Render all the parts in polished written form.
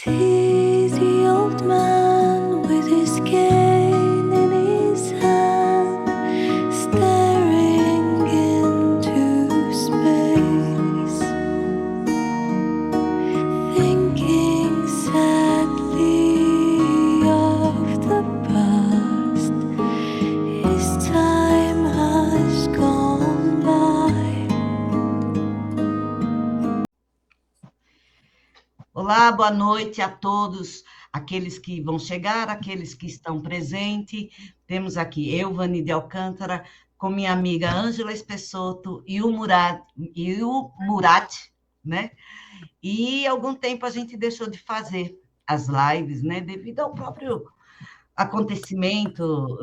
sees the old man with his cane in his hand, staring into space, thinking sadly of the past. His time has gone by. Olá, boa noite a todos, aqueles que vão chegar, aqueles que estão presentes. Temos aqui eu, Vani de Alcântara, com minha amiga Ângela Espessotto e o Murat, né? E algum tempo a gente deixou de fazer as lives, né? Devido ao próprio acontecimento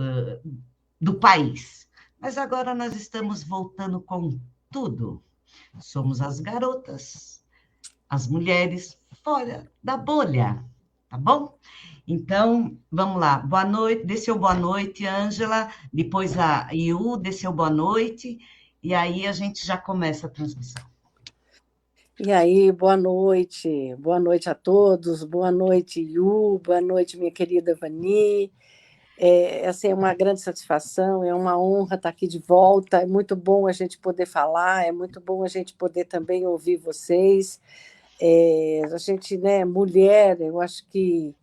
do país. Mas agora nós estamos voltando com tudo. Somos as garotas, as mulheres fora da bolha, tá bom? Então, vamos lá. Boa noite, dê seu boa noite, Ângela, depois a Iu, dê seu boa noite, e aí a gente já começa a transmissão. E aí, boa noite a todos, boa noite, Yu, boa noite, minha querida Vani. Essa é uma grande satisfação, é uma honra estar aqui de volta, é muito bom a gente poder falar, é muito bom a gente poder também ouvir vocês. A gente, né, mulher, eu acho que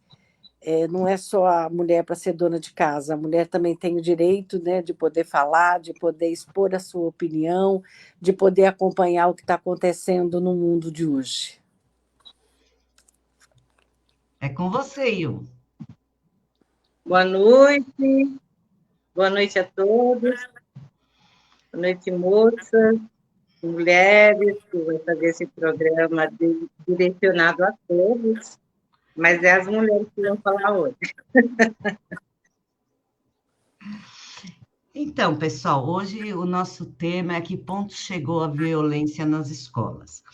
não é só a mulher para ser dona de casa, a mulher também tem o direito, né, de poder falar, de poder expor a sua opinião, de poder acompanhar o que está acontecendo no mundo de hoje. É com você, Iu. Boa noite a todos, boa noite, moças, mulheres, que vão fazer esse programa direcionado a todos, mas é as mulheres que vão falar hoje. Então, pessoal, hoje o nosso tema é que ponto chegou a violência nas escolas.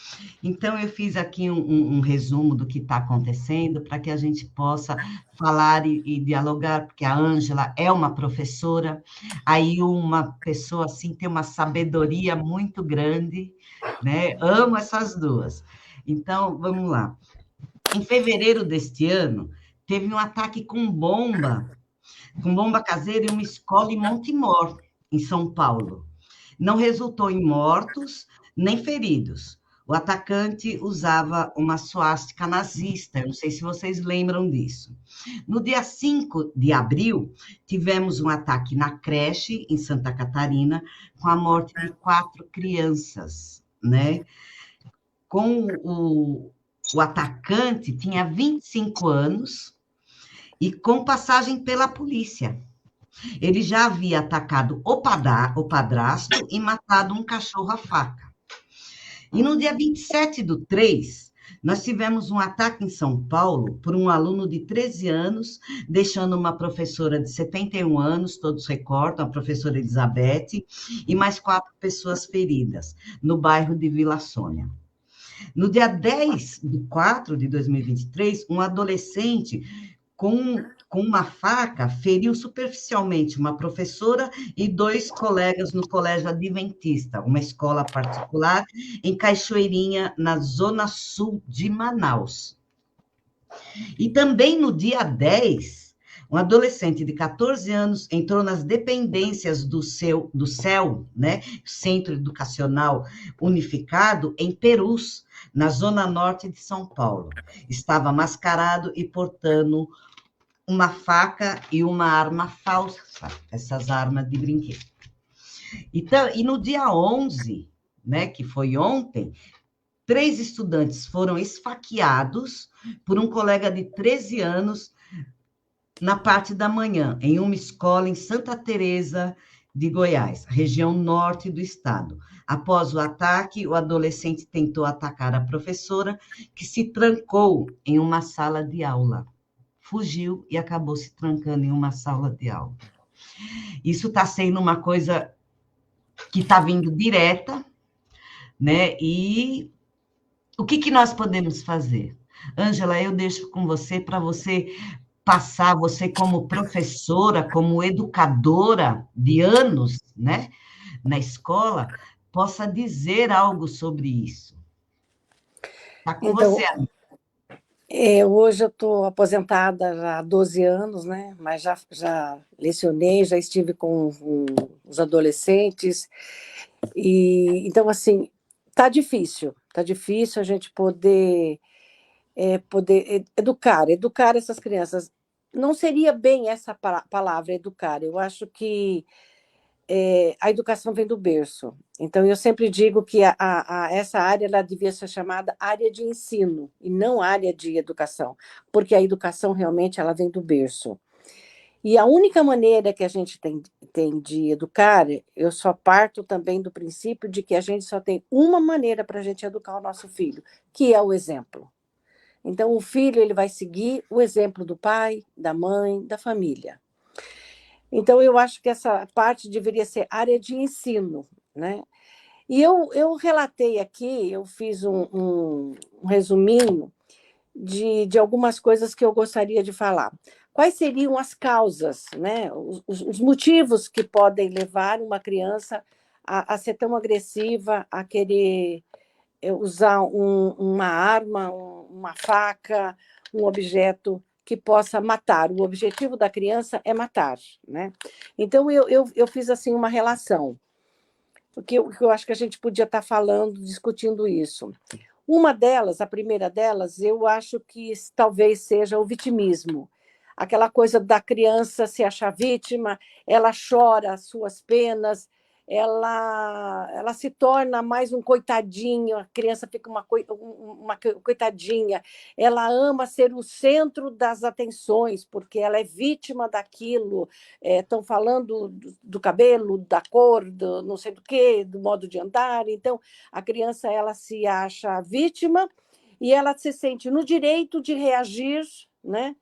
Então, eu fiz aqui um resumo do que está acontecendo para que a gente possa falar e dialogar, porque a Ângela é uma professora, aí uma pessoa assim tem uma sabedoria muito grande, né? Amo essas duas. Então, vamos lá. Em fevereiro deste ano, teve um ataque com bomba caseira em uma escola em Montemor, em São Paulo. Não resultou em mortos nem feridos. O atacante usava uma suástica nazista, eu não sei se vocês lembram disso. No dia 5 de abril, tivemos um ataque na creche, em Santa Catarina, com a morte de 4 crianças, né? Com o atacante, tinha 25 anos, e com passagem pela polícia. Ele já havia atacado o padrasto e matado um cachorro à faca. E no dia 27/3, nós tivemos um ataque em São Paulo por um aluno de 13 anos, deixando uma professora de 71 anos, todos recordam, a professora Elizabeth, e mais 4 pessoas feridas, no bairro de Vila Sônia. No dia 10/4 de 2023, um adolescente com uma faca, feriu superficialmente uma professora e 2 colegas no Colégio Adventista, uma escola particular em Cachoeirinha, na zona sul de Manaus. E também no dia 10, um adolescente de 14 anos entrou nas dependências do CEL, né, Centro Educacional Unificado, em Perus, na zona norte de São Paulo. Estava mascarado e portando uma faca e uma arma falsa, essas armas de brinquedo. Então, e no dia 11, né, que foi ontem, 3 estudantes foram esfaqueados por um colega de 13 anos na parte da manhã, em uma escola em Santa Teresa de Goiás, região norte do estado. Após o ataque, o adolescente tentou atacar a professora, que se trancou em uma sala de aula. Fugiu e acabou se trancando em uma sala de aula. Isso está sendo uma coisa que está vindo direta, né? E o que nós podemos fazer? Ângela, eu deixo com você para você passar, você como professora, como educadora de anos, né, na escola, possa dizer algo sobre isso. Está com Então, você, amiga. Hoje eu estou aposentada já há 12 anos, né? Mas já lecionei, já estive com os adolescentes. E, então, assim, tá difícil a gente poder educar essas crianças. Não seria bem essa palavra, educar. Eu acho que a educação vem do berço. Então, eu sempre digo que essa área ela devia ser chamada área de ensino, e não área de educação, porque a educação realmente ela vem do berço. E a única maneira que a gente tem de educar, eu só parto também do princípio de que a gente só tem uma maneira para a gente educar o nosso filho, que é o exemplo. Então, o filho ele vai seguir o exemplo do pai, da mãe, da família. Então, eu acho que essa parte deveria ser área de ensino, né? E eu relatei aqui, eu fiz um resuminho de algumas coisas que eu gostaria de falar. Quais seriam as causas, né? Os motivos que podem levar uma criança a ser tão agressiva, a querer usar uma arma, uma faca, um objeto que possa matar. O objetivo da criança é matar, né? Então, eu fiz assim uma relação, porque eu acho que a gente podia estar falando, discutindo isso. Uma delas, a primeira delas, eu acho que talvez seja o vitimismo. Aquela coisa da criança se achar vítima, ela chora as suas penas, ela se torna mais um coitadinho, a criança fica uma coitadinha, ela ama ser o centro das atenções, porque ela é vítima daquilo, estão falando do cabelo, da cor, do não sei do quê, do modo de andar, então a criança ela se acha vítima e ela se sente no direito de reagir, né?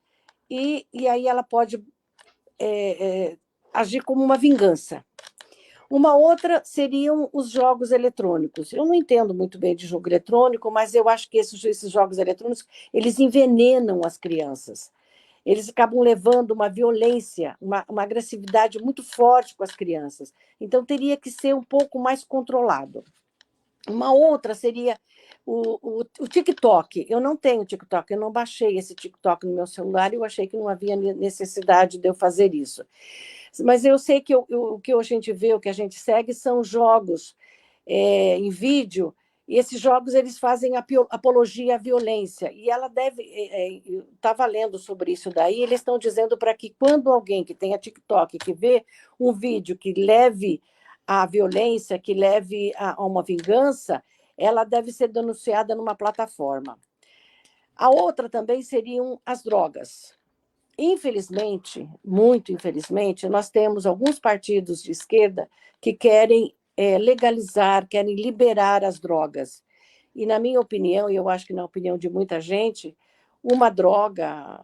E aí ela pode agir como uma vingança. Uma outra seriam os jogos eletrônicos. Eu não entendo muito bem de jogo eletrônico, mas eu acho que esses jogos eletrônicos eles envenenam as crianças. Eles acabam levando uma violência, uma agressividade muito forte com as crianças. Então, teria que ser um pouco mais controlado. Uma outra seria o TikTok. Eu não tenho TikTok, eu não baixei esse TikTok no meu celular e eu achei que não havia necessidade de eu fazer isso. Mas eu sei que o que a gente vê, o que a gente segue, são jogos em vídeo, e esses jogos eles fazem apologia à violência. E ela deve. Estava lendo sobre isso daí, eles estão dizendo para que quando alguém que tenha TikTok, que vê um vídeo que leve à violência, que leve a uma vingança, ela deve ser denunciada numa plataforma. A outra também seriam as drogas. Infelizmente, muito infelizmente, nós temos alguns partidos de esquerda que querem legalizar, querem liberar as drogas. E, na minha opinião, e eu acho que na opinião de muita gente, uma droga,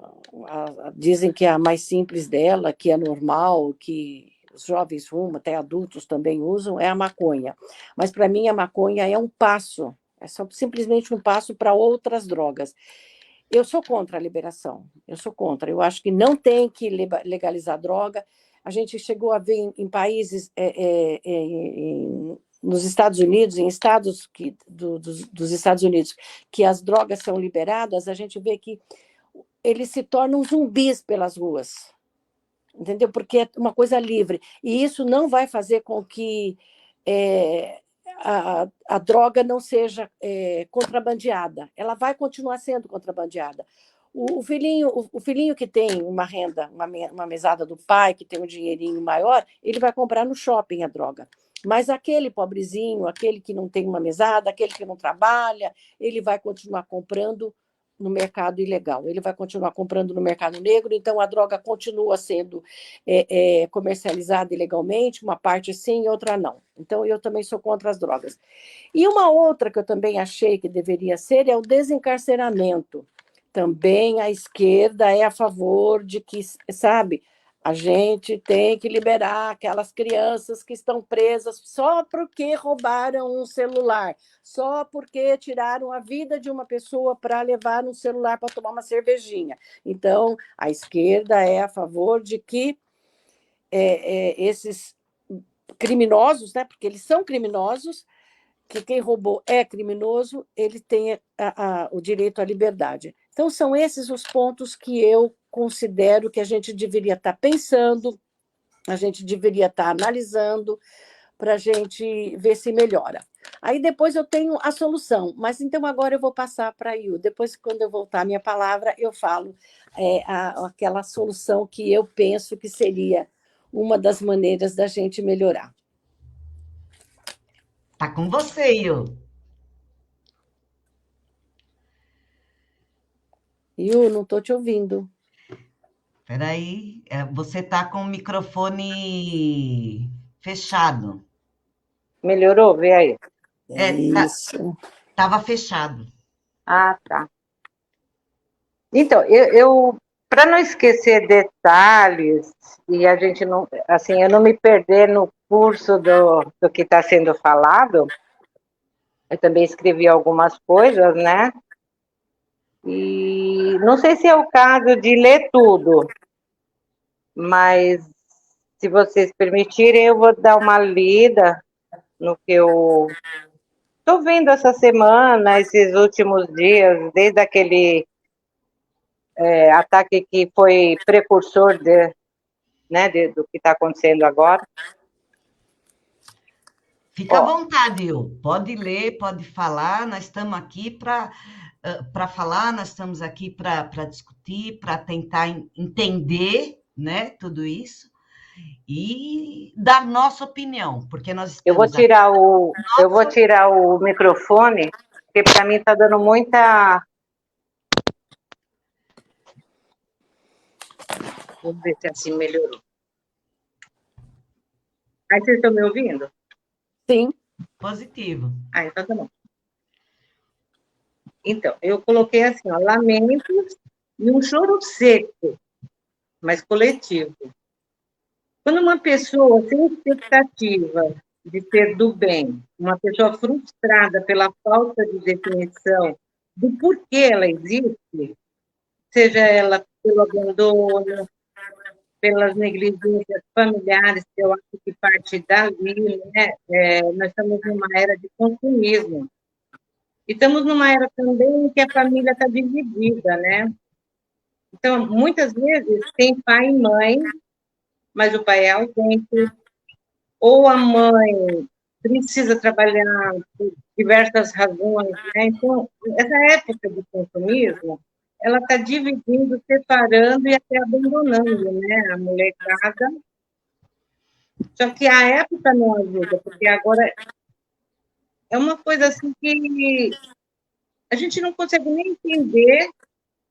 dizem que é a mais simples dela, que é normal, que os jovens fumam, até adultos também usam, é a maconha. Mas, para mim, a maconha é um passo, é só simplesmente um passo para outras drogas. Eu sou contra a liberação, eu sou contra. Eu acho que não tem que legalizar droga. A gente chegou a ver em países, nos Estados Unidos, em estados dos Estados Unidos, que as drogas são liberadas, a gente vê que eles se tornam zumbis pelas ruas, entendeu? Porque é uma coisa livre. E isso não vai fazer com que a droga não seja contrabandeada. Ela vai continuar sendo contrabandeada. O filhinho que tem uma renda, uma mesada do pai, que tem um dinheirinho maior, ele vai comprar no shopping a droga. Mas aquele pobrezinho, aquele que não tem uma mesada, aquele que não trabalha, ele vai continuar comprando no mercado ilegal, ele vai continuar comprando no mercado negro, então a droga continua sendo comercializada ilegalmente, uma parte sim e outra não. Então eu também sou contra as drogas. E uma outra que eu também achei que deveria ser é o desencarceramento. Também a esquerda é a favor de que, sabe, a gente tem que liberar aquelas crianças que estão presas só porque roubaram um celular, só porque tiraram a vida de uma pessoa para levar um celular para tomar uma cervejinha. Então, a esquerda é a favor de que esses criminosos, né, porque eles são criminosos, que quem roubou é criminoso, ele tem o direito à liberdade. Então, são esses os pontos que eu considero que a gente deveria estar pensando, a gente deveria estar analisando, para a gente ver se melhora. Aí depois eu tenho a solução, mas então agora eu vou passar para a Yu. Depois, quando eu voltar a minha palavra, eu falo aquela solução que eu penso que seria uma das maneiras da gente melhorar. Tá com você, Yu. Yu, não estou te ouvindo. Espera aí, você tá com o microfone fechado. Melhorou? Vê aí. Isso. Tava fechado. Ah, tá. Então, eu para não esquecer detalhes e a gente não, assim, eu não me perder no curso do que está sendo falado, eu também escrevi algumas coisas, né? E não sei se é o caso de ler tudo, mas se vocês permitirem, eu vou dar uma lida no que eu estou vendo essa semana, esses últimos dias, desde aquele ataque que foi precursor do que está acontecendo agora. Fica à vontade, Yu. Pode ler, pode falar. Nós estamos aqui para falar, nós estamos aqui para discutir, para tentar entender, né, tudo isso e dar nossa opinião, porque nós estamos eu vou tirar o microfone, porque para mim está dando muita. Vamos ver se assim melhorou. Aí vocês estão me ouvindo? Sim. Positivo. Então tá bom. Então, eu coloquei assim, ó, lamentos e um choro seco, mas coletivo. Quando uma pessoa sem expectativa de ser do bem, uma pessoa frustrada pela falta de definição do porquê ela existe, seja ela pelo abandono, pelas negligências familiares, que eu acho que parte dali, né? Nós estamos numa era de consumismo. E estamos numa era também em que a família está dividida, né? Então, muitas vezes, tem pai e mãe, mas o pai é ausente, ou a mãe precisa trabalhar por diversas razões, né? Então, essa época de consumismo, ela está dividindo, separando e até abandonando, né? A molecada. Só que a época não ajuda, porque agora é uma coisa assim que a gente não consegue nem entender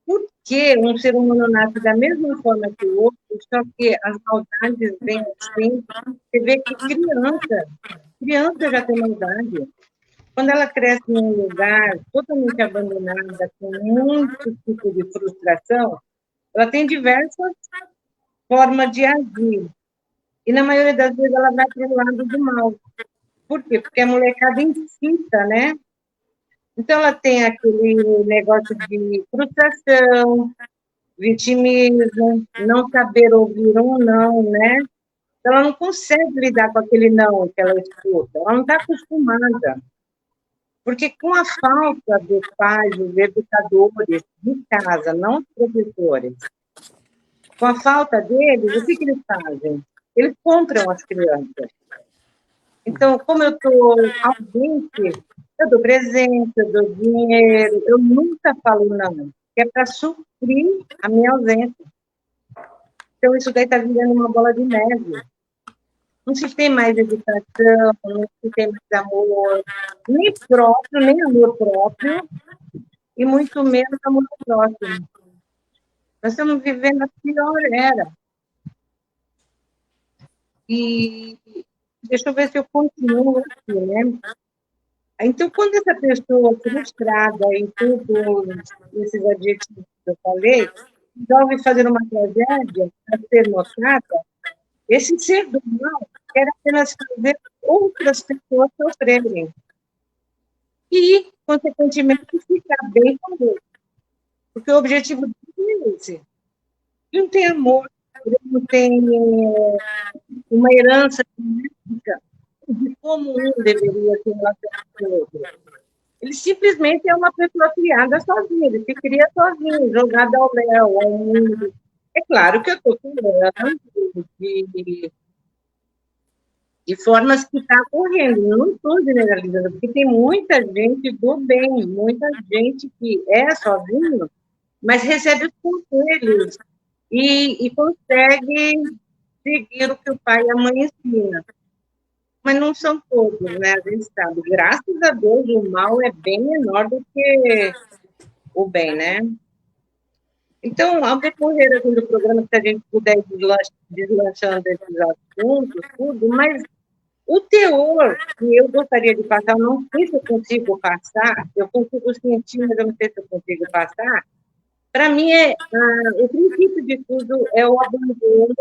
por que um ser humano nasce da mesma forma que o outro, só que as maldades vêm assim. Você vê que criança já tem maldade. Quando ela cresce em um lugar totalmente abandonada, com muito tipo de frustração, ela tem diversas formas de agir. E, na maioria das vezes, ela vai para o lado do mal. Por quê? Porque a molecada incita, né? Então, ela tem aquele negócio de frustração, vitimismo, não saber ouvir um não, né? Então, ela não consegue lidar com aquele não que ela escuta. Ela não está acostumada. Porque com a falta dos pais, dos educadores de casa, não os professores, com a falta deles, o que eles fazem? Eles compram as crianças. Então, como eu estou ausente, eu dou presente, eu dou dinheiro, eu nunca falo não, que é para suprir a minha ausência. Então, isso daí está virando uma bola de neve. Não se tem mais educação, não se tem mais amor, nem próprio, nem amor próprio, e muito menos amor próximo. Nós estamos vivendo a pior era. E deixa eu ver se eu continuo aqui, né? Então, quando essa pessoa frustrada em todos esses adjetivos que eu falei, resolve fazer uma tragédia para ser notada, esse ser do mal quer apenas fazer outras pessoas sofrerem. E, consequentemente, ficar bem com Deus. Porque o objetivo dele é esse. Ele não tem amor, ele não tem uma herança genética de como um deveria se relacionar com o outro. Ele simplesmente é uma pessoa criada sozinha, ele se cria sozinho, jogado ao léu, ao mundo. É claro que eu estou falando de formas que está ocorrendo, eu não estou generalizando, porque tem muita gente do bem, muita gente que é sozinho, mas recebe os conselhos e consegue seguir o que o pai e a mãe ensinam. Mas não são todos, né? A gente sabe. Graças a Deus, o mal é bem menor do que o bem, né? Então, ao decorrer assim, do programa, se a gente puder ir deslanchando esses assuntos, tudo, mas o teor que eu gostaria de passar, eu não sei se eu consigo passar, eu consigo sentir, mas eu não sei se eu consigo passar. Para mim, o princípio de tudo é o abandono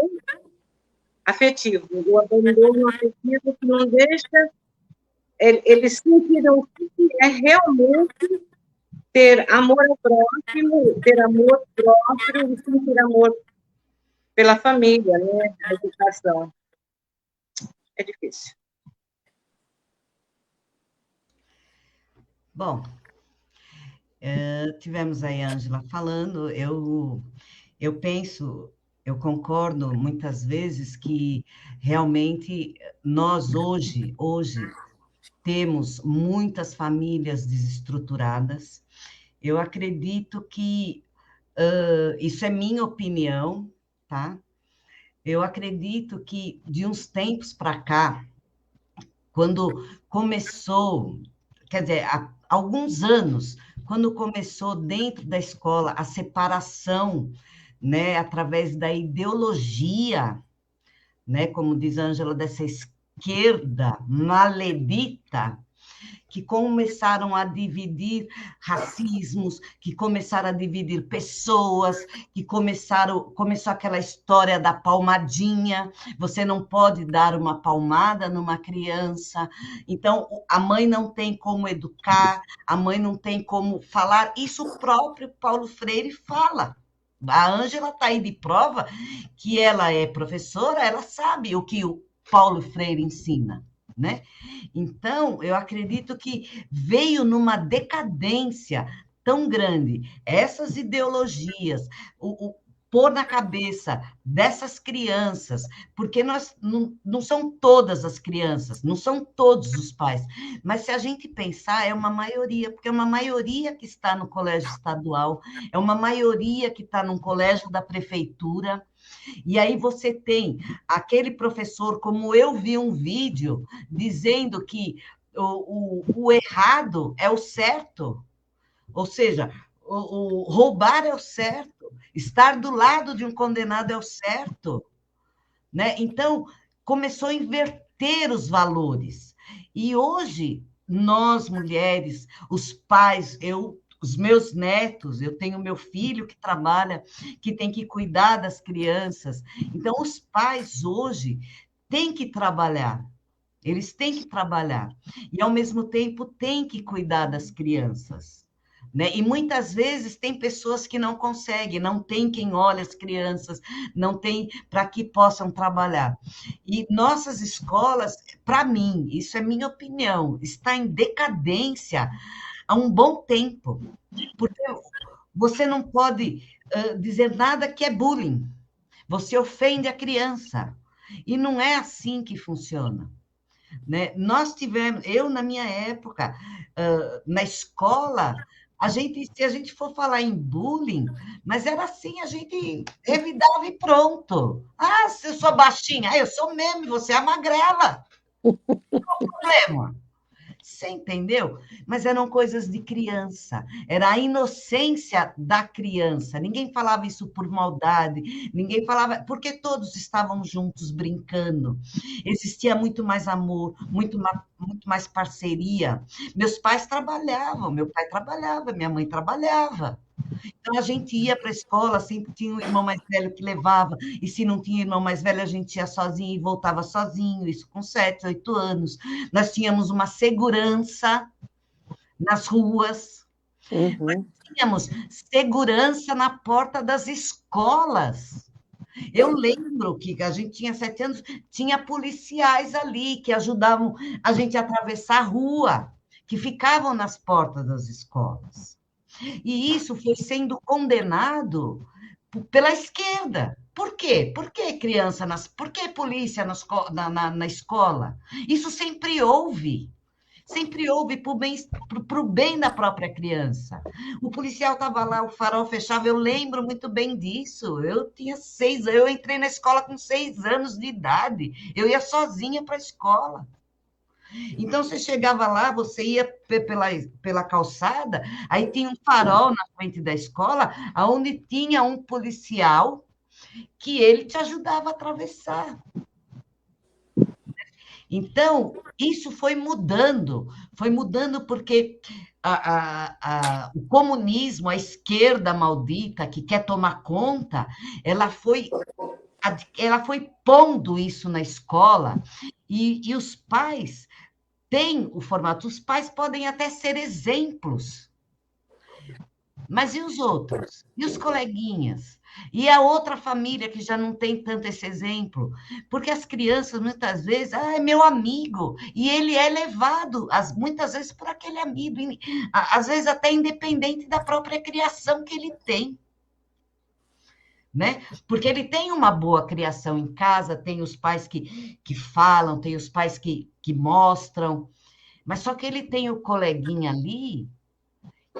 afetivo, o abandono afetivo que não deixa eles sentiram o que é realmente ter amor ao próximo, ter amor próprio e sentir amor pela família, né? A educação. É difícil. Bom, tivemos aí a Ângela falando, eu penso, eu concordo muitas vezes que realmente nós hoje temos muitas famílias desestruturadas. Eu acredito que isso é minha opinião, tá? Eu acredito que de uns tempos para cá, quando começou, quer dizer, há alguns anos, quando começou dentro da escola a separação, né, através da ideologia, né, como diz a Ângela, dessa esquerda maledita, que começaram a dividir racismos, que começaram a dividir pessoas, que começou aquela história da palmadinha, você não pode dar uma palmada numa criança, então a mãe não tem como educar, a mãe não tem como falar, isso o próprio Paulo Freire fala. A Ângela está aí de prova que ela é professora, ela sabe o que o Paulo Freire ensina, né? Então, eu acredito que veio numa decadência tão grande essas ideologias, pôr na cabeça dessas crianças, porque nós não são todas as crianças, não são todos os pais, mas se a gente pensar, é uma maioria, porque é uma maioria que está no colégio estadual, é uma maioria que está num colégio da prefeitura, e aí você tem aquele professor, como eu vi um vídeo, dizendo que o errado é o certo, ou seja, o roubar é o certo, estar do lado de um condenado é o certo, né? Então, começou a inverter os valores. E hoje, nós, mulheres, os pais, os meus netos, eu tenho meu filho que trabalha, que tem que cuidar das crianças. Então, os pais hoje têm que trabalhar, eles têm que trabalhar, e ao mesmo tempo têm que cuidar das crianças. Né? E muitas vezes tem pessoas que não conseguem, não tem quem olhe as crianças, não tem para que possam trabalhar. E nossas escolas, para mim, isso é minha opinião, está em decadência há um bom tempo, porque você não pode dizer nada que é bullying, você ofende a criança, e não é assim que funciona. Né? Nós tivemos, eu na minha época, na escola, se a gente for falar em bullying, mas era assim, a gente revidava e pronto. Ah, se eu sou baixinha, eu sou mesmo, você é magrela. Qual o problema? Você entendeu? Mas eram coisas de criança, era a inocência da criança. Ninguém falava isso por maldade, ninguém falava, porque todos estavam juntos brincando. Existia muito mais amor, muito mais parceria. Meus pais trabalhavam, meu pai trabalhava, minha mãe trabalhava. Então, a gente ia para a escola, sempre tinha um irmão mais velho que levava, e se não tinha irmão mais velho, a gente ia sozinho e voltava sozinho, isso com 7, 8 anos. Nós tínhamos uma segurança nas ruas, nós tínhamos segurança na porta das escolas. Eu lembro que a gente tinha 7 anos, tinha policiais ali que ajudavam a gente a atravessar a rua, que ficavam nas portas das escolas. E isso foi sendo condenado pela esquerda. Por quê? Por que criança, por que polícia na escola? Isso sempre houve. Sempre houve para o bem da própria criança. O policial estava lá, o farol fechava, eu lembro muito bem disso. Eu tinha 6 anos, eu entrei na escola com 6 anos de idade. Eu ia sozinha para a escola. Então, você chegava lá, você ia pela calçada, aí tinha um farol na frente da escola, onde tinha um policial que ele te ajudava a atravessar. Então, isso foi mudando porque o comunismo, a esquerda maldita que quer tomar conta, ela foi pondo isso na escola, e os pais têm o formato, os pais podem até ser exemplos, mas e os outros? E os coleguinhas? E a outra família que já não tem tanto esse exemplo? Porque as crianças, muitas vezes, é meu amigo, e ele é levado, muitas vezes, por aquele amigo, às vezes até independente da própria criação que ele tem. Né? Porque ele tem uma boa criação em casa, tem os pais que falam, tem os pais que mostram, mas só que ele tem o coleguinha ali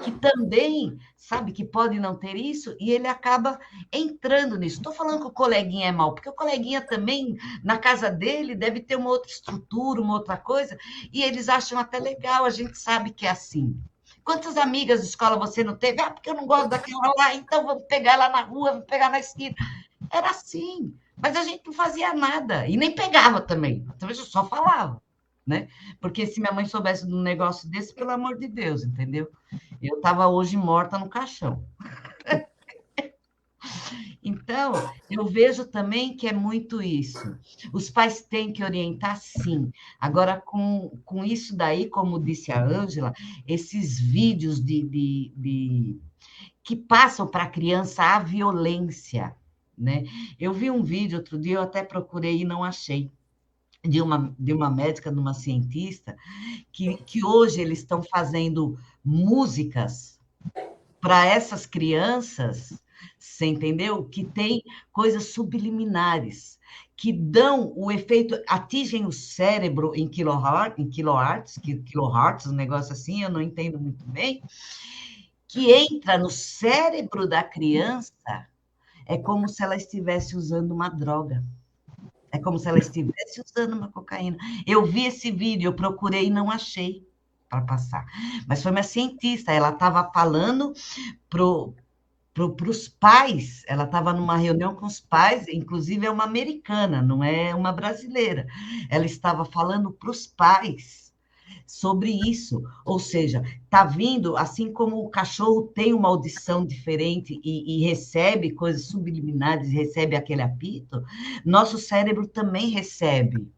que também sabe que pode não ter isso, e ele acaba entrando nisso. Estou falando que o coleguinha é mau, porque o coleguinha também, na casa dele, deve ter uma outra estrutura, uma outra coisa, e eles acham até legal, a gente sabe que é assim. Quantas amigas de escola você não teve? Porque eu não gosto daquela lá, então vamos pegar ela na rua, vamos pegar na esquina. Era assim, mas a gente não fazia nada, e nem pegava também, talvez eu só falava. Né? Porque se minha mãe soubesse de um negócio desse, pelo amor de Deus, entendeu? Eu estava hoje morta no caixão. Então, eu vejo também que é muito isso. Os pais têm que orientar, sim. Agora, com isso daí, como disse a Ângela, esses vídeos que passam para a criança a violência, né? Eu vi um vídeo outro dia, eu até procurei e não achei, de uma médica, de uma cientista, que hoje eles estão fazendo músicas para essas crianças, você entendeu? Que tem coisas subliminares, que dão o efeito, atingem o cérebro em kilohertz, um negócio assim, eu não entendo muito bem, que entra no cérebro da criança, é como se ela estivesse usando uma droga. É como se ela estivesse usando uma cocaína. Eu vi esse vídeo, eu procurei e não achei para passar. Mas foi uma cientista, ela estava falando para os pais, ela estava numa reunião com os pais, inclusive é uma americana, não é uma brasileira. Ela estava falando para os pais sobre isso, ou seja, está vindo, assim como o cachorro tem uma audição diferente e recebe coisas subliminares, recebe aquele apito, nosso cérebro também recebe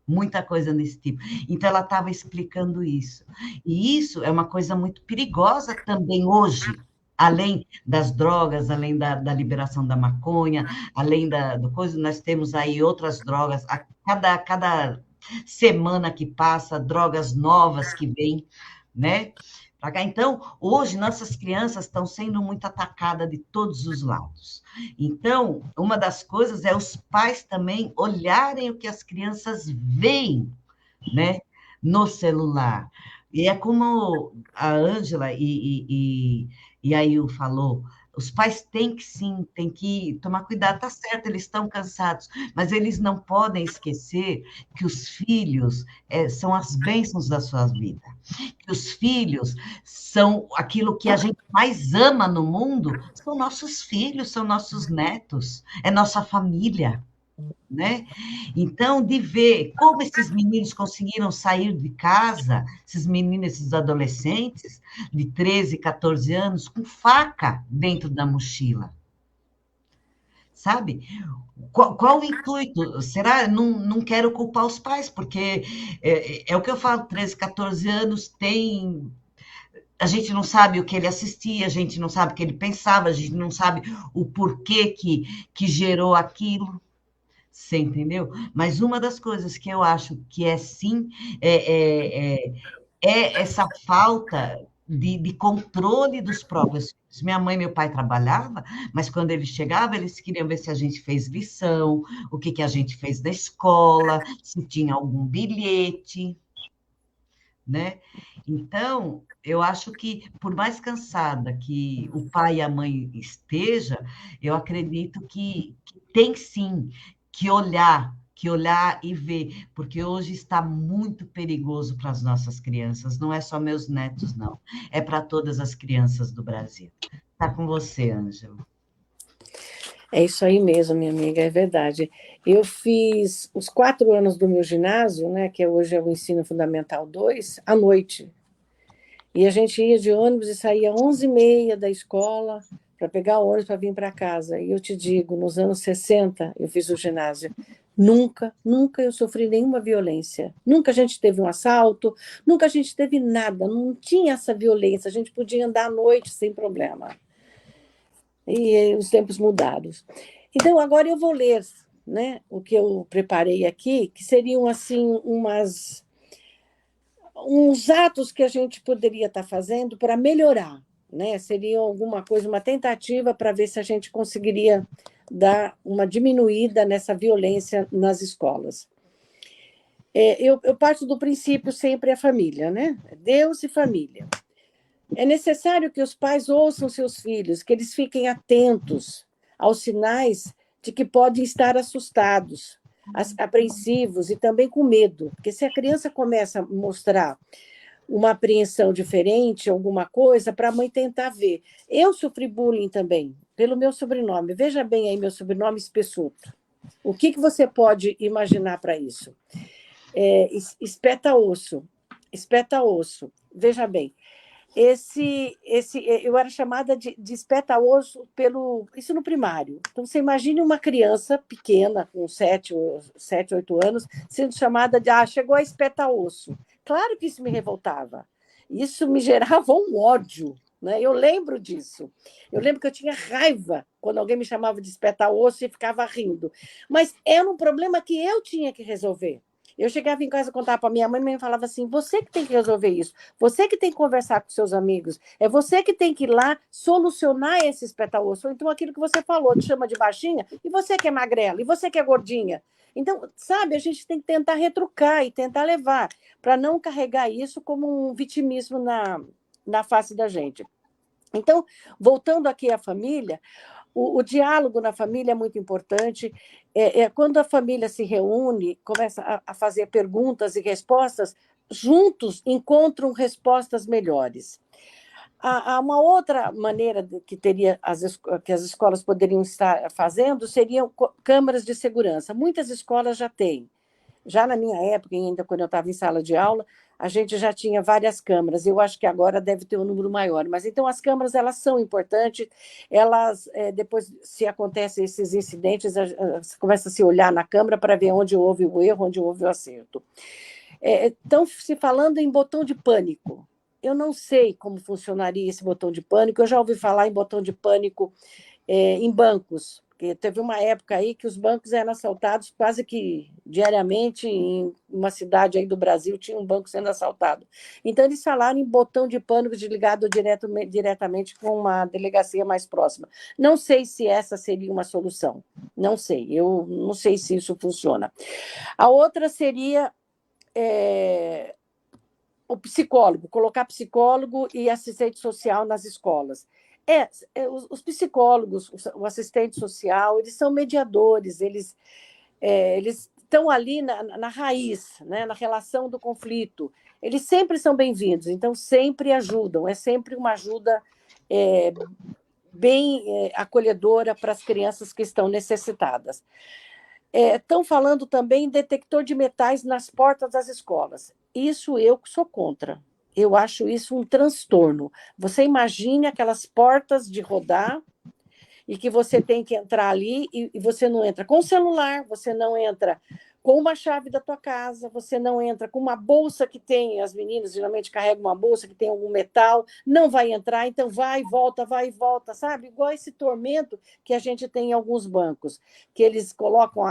muita coisa desse tipo. Então, ela estava explicando isso. E isso é uma coisa muito perigosa também hoje, além das drogas, além da liberação da maconha, além do coisa, nós temos aí outras drogas, a cada semana que passa, drogas novas que vêm, né? Então, hoje, nossas crianças estão sendo muito atacadas de todos os lados. Então, uma das coisas é os pais também olharem o que as crianças veem, né, no celular. E é como a Ângela e a Yu falou, os pais têm que sim, têm que tomar cuidado, tá certo, eles estão cansados, mas eles não podem esquecer que os filhos são as bênçãos da sua vida, que os filhos são aquilo que a gente mais ama no mundo, são nossos filhos, são nossos netos, é nossa família, né? Então, de ver como esses meninos conseguiram sair de casa, esses meninos, esses adolescentes de 13, 14 anos, com faca dentro da mochila. Sabe? Qual o intuito? Será? Não quero culpar os pais, porque é o que eu falo, 13, 14 anos, tem... A gente não sabe o que ele assistia, a gente não sabe o que ele pensava, a gente não sabe o porquê que gerou aquilo. Você entendeu? Mas uma das coisas que eu acho que é sim, é essa falta de controle dos próprios filhos. Minha mãe e meu pai trabalhavam, mas quando eles chegavam, eles queriam ver se a gente fez lição, o que a gente fez na escola, se tinha algum bilhete, né? Então, eu acho que, por mais cansada que o pai e a mãe esteja, eu acredito que tem sim que olhar e ver, porque hoje está muito perigoso para as nossas crianças, não é só meus netos, não, é para todas as crianças do Brasil. Está com você, Ângela. É isso aí mesmo, minha amiga, é verdade. Eu fiz os 4 anos do meu ginásio, né, que hoje é o Ensino Fundamental 2, à noite. E a gente ia de ônibus e saía às 11h30 da escola para pegar o ônibus para vir para casa. E eu te digo, nos anos 60, eu fiz o ginásio. Nunca, nunca eu sofri nenhuma violência. Nunca a gente teve um assalto, nunca a gente teve nada, não tinha essa violência. A gente podia andar à noite sem problema. E os tempos mudaram. Então, agora eu vou ler, né, o que eu preparei aqui, que seriam assim uns atos que a gente poderia estar fazendo para melhorar, né? Seria alguma coisa, uma tentativa para ver se a gente conseguiria dar uma diminuída nessa violência nas escolas. Eu parto do princípio sempre a família, né? Deus e família. É necessário que os pais ouçam seus filhos, que eles fiquem atentos aos sinais de que podem estar assustados, apreensivos e também com medo, porque se a criança começa a mostrar uma apreensão diferente, alguma coisa, para a mãe tentar ver. Eu sofri bullying também, pelo meu sobrenome. Veja bem aí, meu sobrenome Espessuto. O que você pode imaginar para isso? Espeta osso. Espeta osso. Veja bem, eu era chamada de espeta-osso isso no primário. Então, você imagine uma criança pequena, com 7, 8 anos, sendo chamada de, chegou a espeta-osso. Claro que isso me revoltava. Isso me gerava um ódio, né? Eu lembro disso. Eu lembro que eu tinha raiva quando alguém me chamava de espeta-osso e ficava rindo. Mas era um problema que eu tinha que resolver. Eu chegava em casa e contava para minha mãe falava assim, você que tem que resolver isso, você que tem que conversar com seus amigos, é você que tem que ir lá solucionar esse espeta-osso. Ou então aquilo que você falou, te chama de baixinha, e você que é magrela, e você que é gordinha. Então, sabe, a gente tem que tentar retrucar e tentar levar, para não carregar isso como um vitimismo na face da gente. Então, voltando aqui à família, o diálogo na família é muito importante. Quando a família se reúne, começa a fazer perguntas e respostas, juntos encontram respostas melhores. Há uma outra maneira que as escolas poderiam estar fazendo seriam câmaras de segurança. Muitas escolas já têm. Já na minha época, ainda quando eu estava em sala de aula, a gente já tinha várias câmaras. Eu acho que agora deve ter um número maior. Mas então as câmaras elas são importantes. Elas depois, se acontecem esses incidentes, começa a se olhar na câmara para ver onde houve o erro, onde houve o acerto. Estão se falando em botão de pânico. Eu não sei como funcionaria esse botão de pânico. Eu já ouvi falar em botão de pânico em bancos. Porque teve uma época aí que os bancos eram assaltados quase que diariamente, em uma cidade aí do Brasil tinha um banco sendo assaltado. Então, eles falaram em botão de pânico ligado diretamente com uma delegacia mais próxima. Não sei se essa seria uma solução, não sei, eu não sei se isso funciona. A outra seria o psicólogo, colocar psicólogo e assistente social nas escolas. Os psicólogos, o assistente social, eles são mediadores, eles estão ali na raiz, né, na relação do conflito. Eles sempre são bem-vindos, então sempre ajudam, é sempre uma ajuda bem acolhedora para as crianças que estão necessitadas. Estão falando também em detector de metais nas portas das escolas. Isso eu sou contra. Eu acho isso um transtorno. Você imagine aquelas portas de rodar e que você tem que entrar ali e você não entra com o celular, você não entra com uma chave da tua casa, você não entra com uma bolsa que tem, as meninas geralmente carregam uma bolsa que tem algum metal, não vai entrar, então vai e volta, sabe? Igual esse tormento que a gente tem em alguns bancos, que eles colocam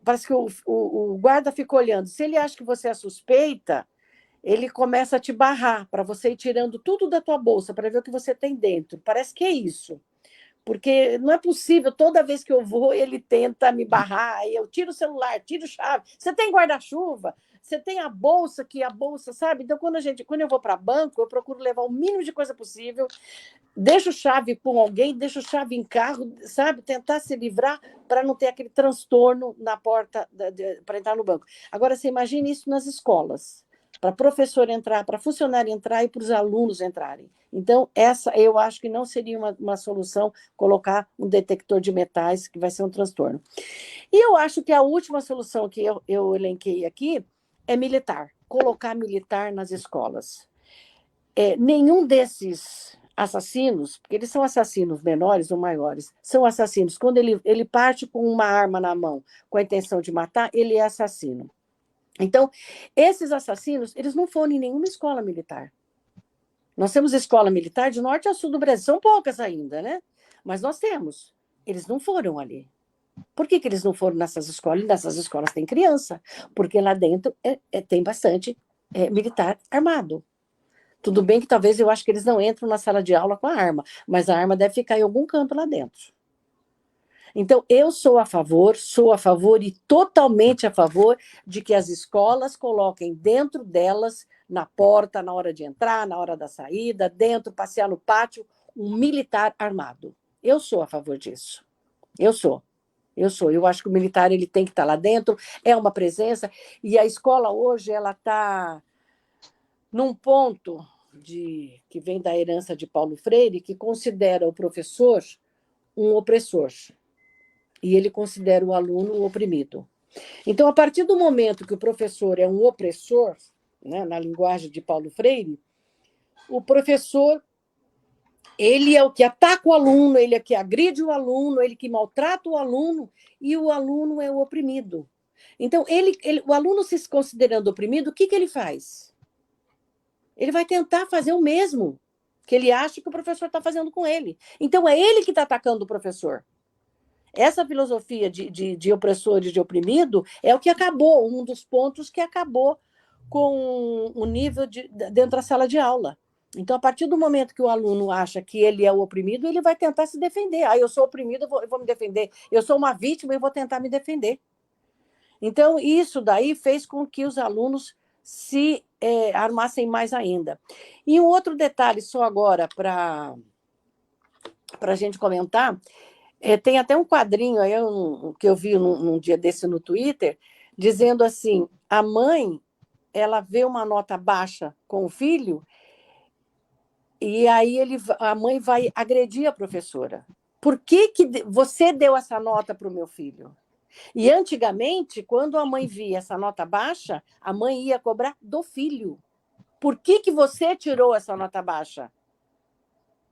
parece que o guarda fica olhando. Se ele acha que você é suspeita, ele começa a te barrar para você ir tirando tudo da tua bolsa para ver o que você tem dentro. Parece que é isso. Porque não é possível, toda vez que eu vou, ele tenta me barrar, aí eu tiro o celular, tiro chave. Você tem guarda-chuva? Você tem a bolsa, sabe? Então, quando eu vou para banco, eu procuro levar o mínimo de coisa possível, deixo chave com alguém, deixo chave em carro, sabe? Tentar se livrar para não ter aquele transtorno na porta para entrar no banco. Agora, você imagina isso nas escolas, para professor entrar, para funcionário entrar e para os alunos entrarem. Então, essa eu acho que não seria uma solução colocar um detector de metais, que vai ser um transtorno. E eu acho que a última solução que eu elenquei aqui é militar, colocar militar nas escolas. Nenhum desses assassinos, porque eles são assassinos menores ou maiores, são assassinos. Quando ele parte com uma arma na mão, com a intenção de matar, ele é assassino. Então, esses assassinos, eles não foram em nenhuma escola militar. Nós temos escola militar de norte a sul do Brasil, são poucas ainda, né? Mas nós temos. Eles não foram ali. Por que eles não foram nessas escolas? Nessas escolas tem criança, porque lá dentro tem bastante militar armado. Tudo bem que talvez eu acho que eles não entram na sala de aula com a arma, mas a arma deve ficar em algum canto lá dentro. Então, eu sou a favor e totalmente a favor de que as escolas coloquem dentro delas, na porta, na hora de entrar, na hora da saída, dentro, passear no pátio, um militar armado. Eu sou a favor disso. Eu sou. Eu acho que o militar ele tem que estar lá dentro, é uma presença, e a escola hoje ela está num ponto que vem da herança de Paulo Freire, que considera o professor um opressor. E ele considera o aluno um oprimido. Então, a partir do momento que o professor é um opressor, né, na linguagem de Paulo Freire, o professor ele é o que ataca o aluno, ele é o que agride o aluno, ele que maltrata o aluno, e o aluno é o oprimido. Então, o aluno se considerando oprimido, o que ele faz? Ele vai tentar fazer o mesmo que ele acha que o professor está fazendo com ele. Então, é ele que está atacando o professor. Essa filosofia de opressor e de oprimido é o que acabou, um dos pontos que acabou com o nível dentro da sala de aula. Então, a partir do momento que o aluno acha que ele é o oprimido, ele vai tentar se defender. Eu sou oprimido, eu vou me defender. Eu sou uma vítima, eu vou tentar me defender. Então, isso daí fez com que os alunos se armassem mais ainda. E um outro detalhe, só agora, para a gente comentar, tem até um quadrinho aí, que eu vi num dia desse no Twitter, dizendo assim, a mãe, ela vê uma nota baixa com o filho, e aí a mãe vai agredir a professora. Por que você deu essa nota para o meu filho? E antigamente, quando a mãe via essa nota baixa, a mãe ia cobrar do filho. Por que você tirou essa nota baixa?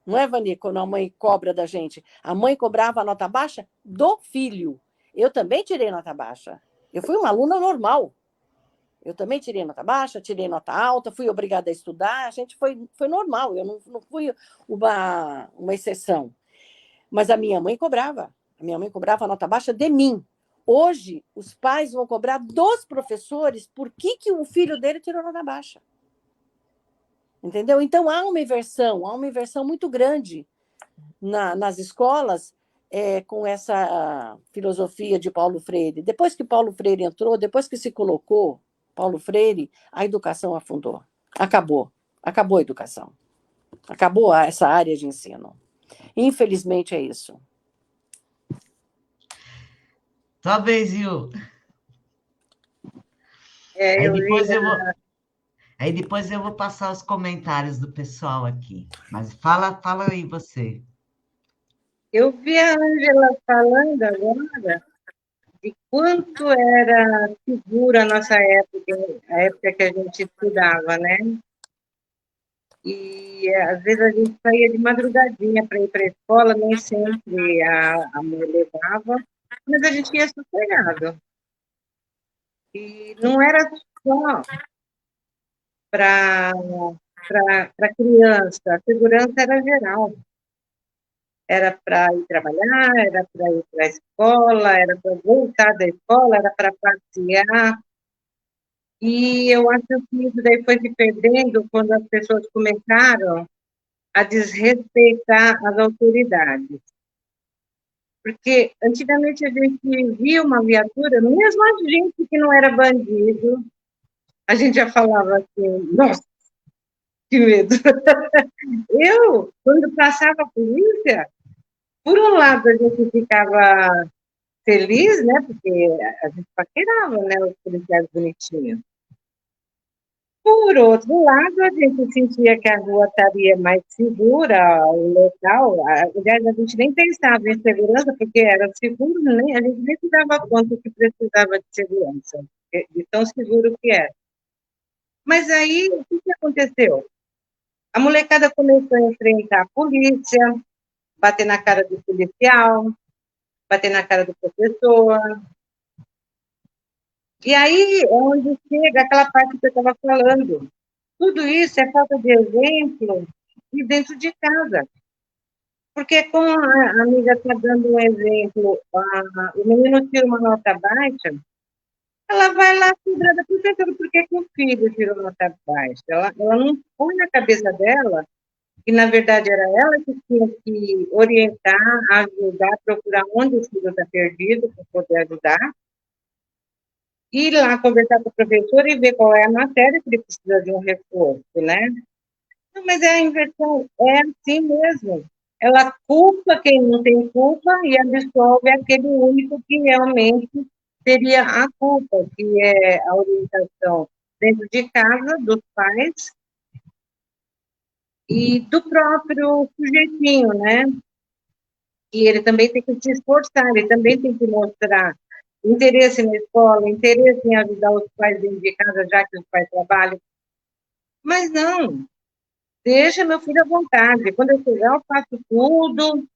Não é, Vani, quando a mãe cobra da gente? A mãe cobrava a nota baixa do filho. Eu também tirei nota baixa. Eu fui uma aluna normal. Eu também tirei nota baixa, tirei nota alta, fui obrigada a estudar. A gente foi normal, eu não fui uma exceção. Mas a minha mãe cobrava. A minha mãe cobrava a nota baixa de mim. Hoje, os pais vão cobrar dos professores por que o filho dele tirou nota baixa. Entendeu? Então, há uma inversão muito grande nas escolas com essa filosofia de Paulo Freire. Depois que Paulo Freire entrou, depois que se colocou Paulo Freire, a educação afundou. Acabou a educação. Acabou essa área de ensino. Infelizmente, é isso. Talvez, Yu. Aí depois eu vou passar os comentários do pessoal aqui. Mas fala aí você. Eu vi a Ângela falando agora de quanto era segura a nossa época, a época que a gente estudava, né? E às vezes a gente saía de madrugadinha para ir para a escola, nem sempre a mãe levava, mas a gente ia sossegado. E não era só para criança, a segurança era geral. Era para ir trabalhar, era para ir para a escola, era para voltar da escola, era para passear. E eu acho que isso daí foi se perdendo quando as pessoas começaram a desrespeitar as autoridades. Porque antigamente a gente via uma viatura, mesmo a gente que não era bandido, a gente já falava assim, nossa, que medo. Eu, quando passava a polícia, por um lado a gente ficava feliz, né, porque a gente paquerava, né, os policiais bonitinhos. Por outro lado, a gente sentia que a rua estaria mais segura, o local. Aliás, a gente nem pensava em segurança, porque era seguro, né? A gente nem se dava conta que precisava de segurança, de tão seguro que era. Mas aí, o que aconteceu? A molecada começou a enfrentar a polícia, bater na cara do policial, bater na cara do professor. E aí é onde chega aquela parte que eu estava falando. Tudo isso é falta de exemplo de dentro de casa. Porque, como a amiga está dando um exemplo, o menino tira uma nota baixa, ela vai lá cobrar da professora por que o filho tirou nota baixa. Ela não põe na cabeça dela que, na verdade, era ela que tinha que orientar, ajudar, procurar onde o filho está perdido para poder ajudar, ir lá conversar com o professor e ver qual é a matéria que ele precisa de um reforço, né? Não, mas é a inversão, é assim mesmo. Ela culpa quem não tem culpa e absolve aquele único que realmente teria a culpa, que é a orientação dentro de casa, dos pais e do próprio sujeitinho, né? E ele também tem que se esforçar, ele também tem que mostrar interesse na escola, interesse em ajudar os pais dentro de casa, já que os pais trabalham. Mas não, deixa meu filho à vontade. Quando eu chegar, eu faço tudo.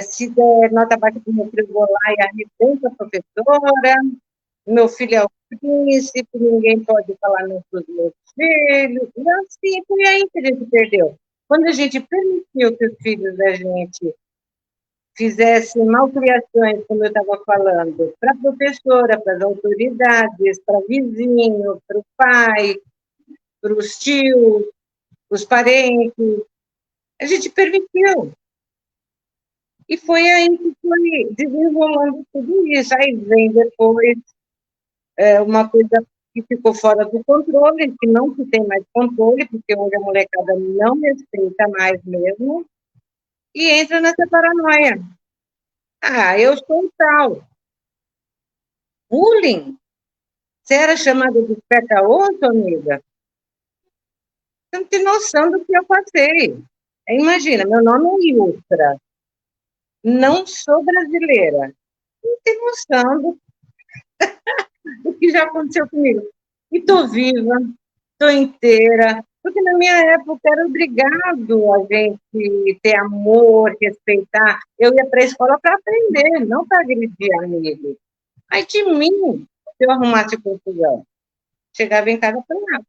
Se der nota baixa para o meu filho, eu vou lá e arrebento a professora. Meu filho é o príncipe, ninguém pode falar não para os meus filhos. E assim, foi aí que a gente perdeu. Quando a gente permitiu que os filhos da gente fizessem malcriações, como eu estava falando, para a professora, para as autoridades, para vizinho, para o pai, para os tios, os parentes, a gente permitiu. E foi aí que foi desenrolando tudo isso. Aí vem depois uma coisa que ficou fora do controle, que não se tem mais controle, porque hoje a molecada não respeita mais mesmo, e entra nessa paranoia. Ah, eu sou tal. Bullying? Você era chamada de peca-osso, amiga? Você não tem noção do que eu passei. Imagina, meu nome é Iltra. Não sou brasileira. Não tem noção do que já aconteceu comigo. E estou viva, estou inteira, porque na minha época era obrigado a gente ter amor, respeitar. Eu ia para a escola para aprender, não para agredir amigos. Aí de mim, se eu arrumasse confusão, chegava em casa e apanhava.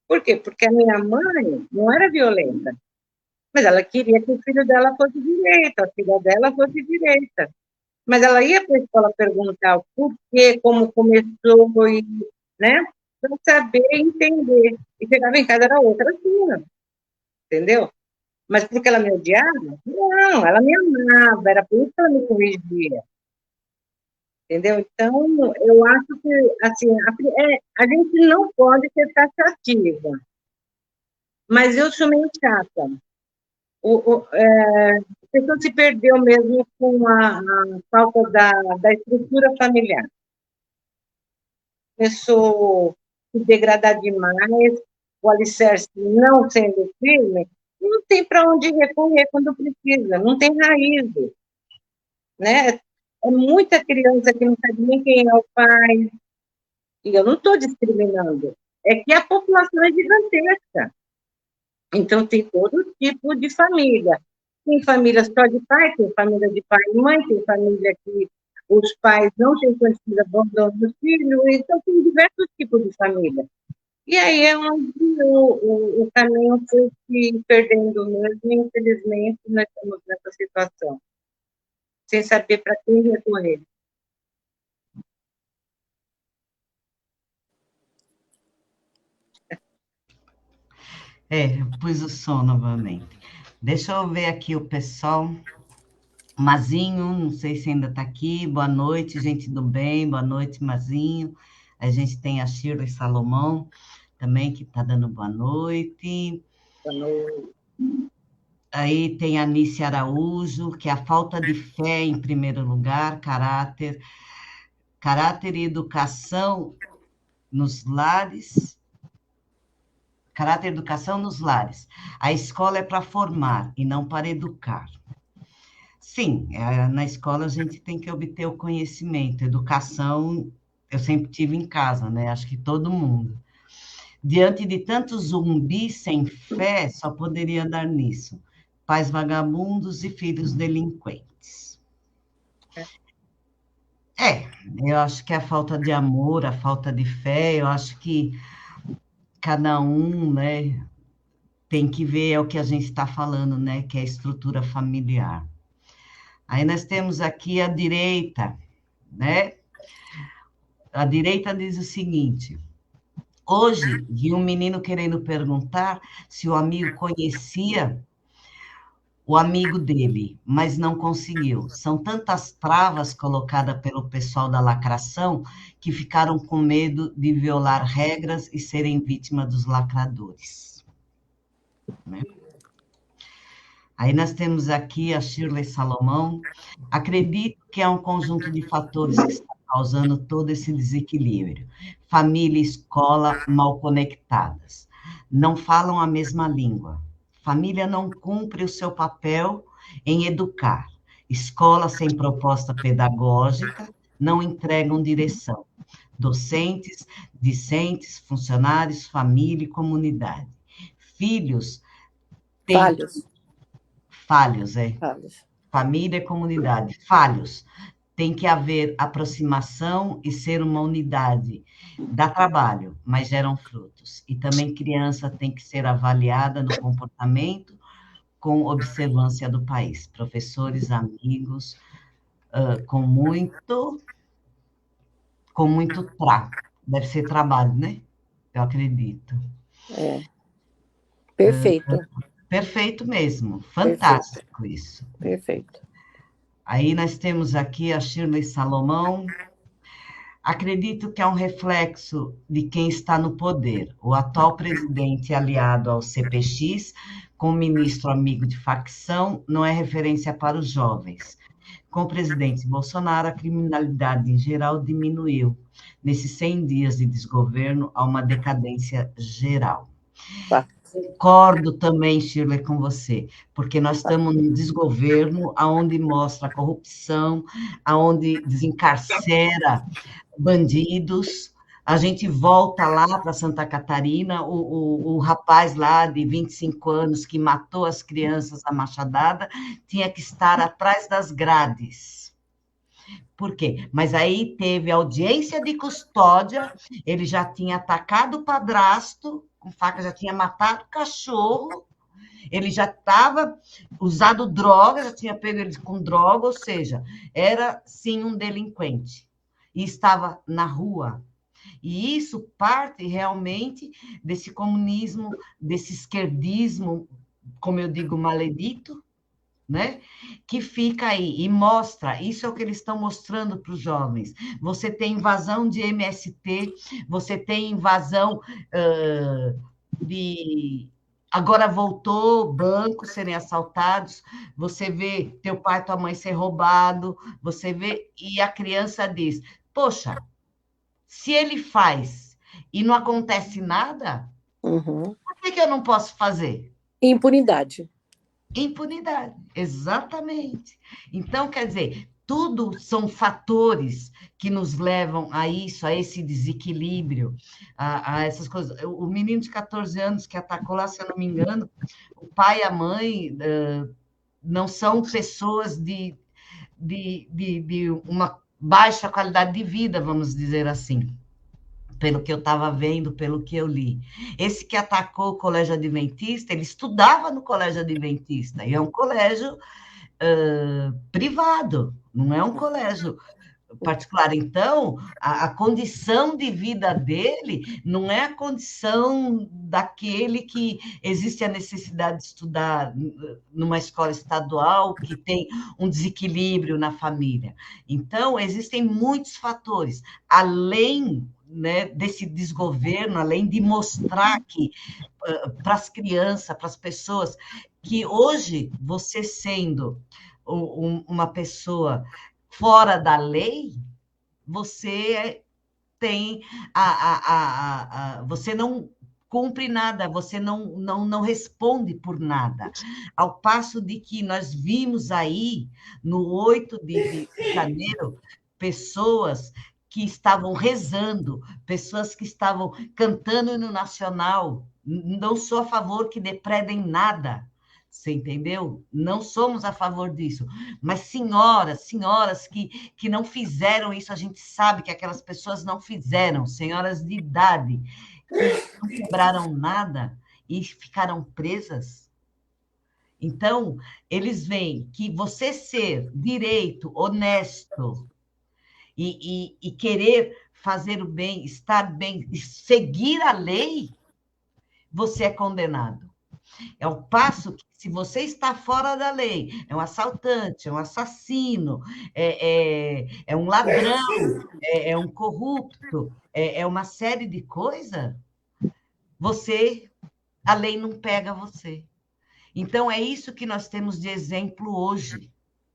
Por quê? Porque a minha mãe não era violenta, mas ela queria que o filho dela fosse direito, a filha dela fosse direita. Mas ela ia para a escola perguntar o porquê, como começou, e, né? Para saber entender. E chegava em casa, era outra cena, entendeu? Mas porque ela me odiava? Não, ela me amava, era por isso que ela me corrigia. Entendeu? Então, eu acho que, assim, a gente não pode ser taxativa, mas eu sou meio chata. A pessoa se perdeu mesmo com a falta da estrutura familiar. Começou a se degradar demais, o alicerce não sendo firme, não tem para onde recorrer quando precisa, não tem raiz, né? É muita criança que não sabe nem quem é o pai, e eu não estou discriminando, é que a população é gigantesca. Então, tem todo tipo de família. Tem família só de pai, tem família de pai e mãe, tem família que os pais não têm condições de abandono dos filhos, então tem diversos tipos de família. E aí é onde o caminho foi se perdendo mesmo, e infelizmente nós estamos nessa situação, sem saber para quem recorrer. Pus o som novamente. Deixa eu ver aqui o pessoal. Mazinho, não sei se ainda está aqui. Boa noite, gente do bem. Boa noite, Mazinho. A gente tem a Shirley Salomão também, que está dando boa noite. Boa noite. Aí tem a Anice Araújo, que é a falta de fé em primeiro lugar, caráter e educação nos lares. Caráter e educação nos lares. A escola é para formar e não para educar. Sim, na escola a gente tem que obter o conhecimento. Educação, eu sempre tive em casa, né? Acho que todo mundo. Diante de tantos zumbis sem fé, só poderia dar nisso. Pais vagabundos e filhos delinquentes. Eu acho que a falta de amor, a falta de fé, eu acho que cada um, né, tem que ver o que a gente está falando, né, que é a estrutura familiar. Aí nós temos aqui a direita, né? A direita diz o seguinte: hoje vi um menino querendo perguntar se o amigo conhecia o amigo dele, mas não conseguiu. São tantas travas colocadas pelo pessoal da lacração que ficaram com medo de violar regras e serem vítimas dos lacradores. Né? Aí nós temos aqui a Shirley Salomão. Acredito que é um conjunto de fatores que está causando todo esse desequilíbrio. Família e escola mal conectadas. Não falam a mesma língua. Família não cumpre o seu papel em educar. Escola sem proposta pedagógica não entregam direção. Docentes, discentes, funcionários, família e comunidade. Filhos têm... Falhos. Família e comunidade. Falhos. Tem que haver aproximação e ser uma unidade. Dá trabalho, mas geram frutos. E também criança tem que ser avaliada no comportamento com observância do país. Professores, amigos, com muito deve ser trabalho, né? Eu acredito. Perfeito. Perfeito mesmo. Fantástico isso. Perfeito. Aí nós temos aqui a Shirley Salomão. Acredito que é um reflexo de quem está no poder. O atual presidente aliado ao CPX, com o ministro amigo de facção, não é referência para os jovens. Com o presidente Bolsonaro, a criminalidade em geral diminuiu. Nesses 100 dias de desgoverno, há uma decadência geral. Concordo também, Shirley, com você, porque nós estamos num desgoverno onde mostra a corrupção, onde desencarcera bandidos. A gente volta lá para Santa Catarina, o rapaz lá de 25 anos que matou as crianças à machadada tinha que estar atrás das grades. Por quê? Mas aí teve audiência de custódia, ele já tinha atacado o padrasto, com faca, já tinha matado o cachorro, ele já estava usado droga, já tinha pego ele com droga, ou seja, era sim um delinquente. E estava na rua. E isso parte realmente desse comunismo, desse esquerdismo, como eu digo, maledito, né? Que fica aí e mostra, isso é o que eles estão mostrando para os jovens. Você tem invasão de MST, você tem invasão de... Agora voltou bancos serem assaltados, você vê teu pai e tua mãe ser roubado, você vê, e a criança diz, poxa, se ele faz e não acontece nada, por que eu não posso fazer? Impunidade. Impunidade, exatamente. Então, quer dizer, tudo são fatores que nos levam a isso, a esse desequilíbrio, a essas coisas. O menino de 14 anos que atacou lá, se eu não me engano, o pai e a mãe não são pessoas de uma baixa qualidade de vida, vamos dizer assim. pelo que eu estava vendo, pelo que eu li. Esse que atacou o colégio adventista, ele estudava no colégio adventista, e é um colégio privado, não é um colégio particular. Então, a condição de vida dele não é a condição daquele que existe a necessidade de estudar numa escola estadual, que tem um desequilíbrio na família. Então, existem muitos fatores, além, né, desse desgoverno, além de mostrar que para as crianças, para as pessoas, que hoje você sendo uma pessoa fora da lei, você tem você não cumpre nada, você não responde por nada. Ao passo de que nós vimos aí, no 8 de janeiro, pessoas que estavam rezando, pessoas que estavam cantando no nacional. Não sou a favor que depredem nada, você entendeu? Não somos a favor disso. Mas senhoras que não fizeram isso, a gente sabe que aquelas pessoas não fizeram, senhoras de idade, que não quebraram nada e ficaram presas. Então, eles veem que você ser direito, honesto e querer fazer o bem, estar bem, seguir a lei, você é condenado. É o passo que, se você está fora da lei, é um assaltante, é um assassino, é um ladrão, é um corrupto, é uma série de coisas, a lei não pega você. Então, é isso que nós temos de exemplo hoje,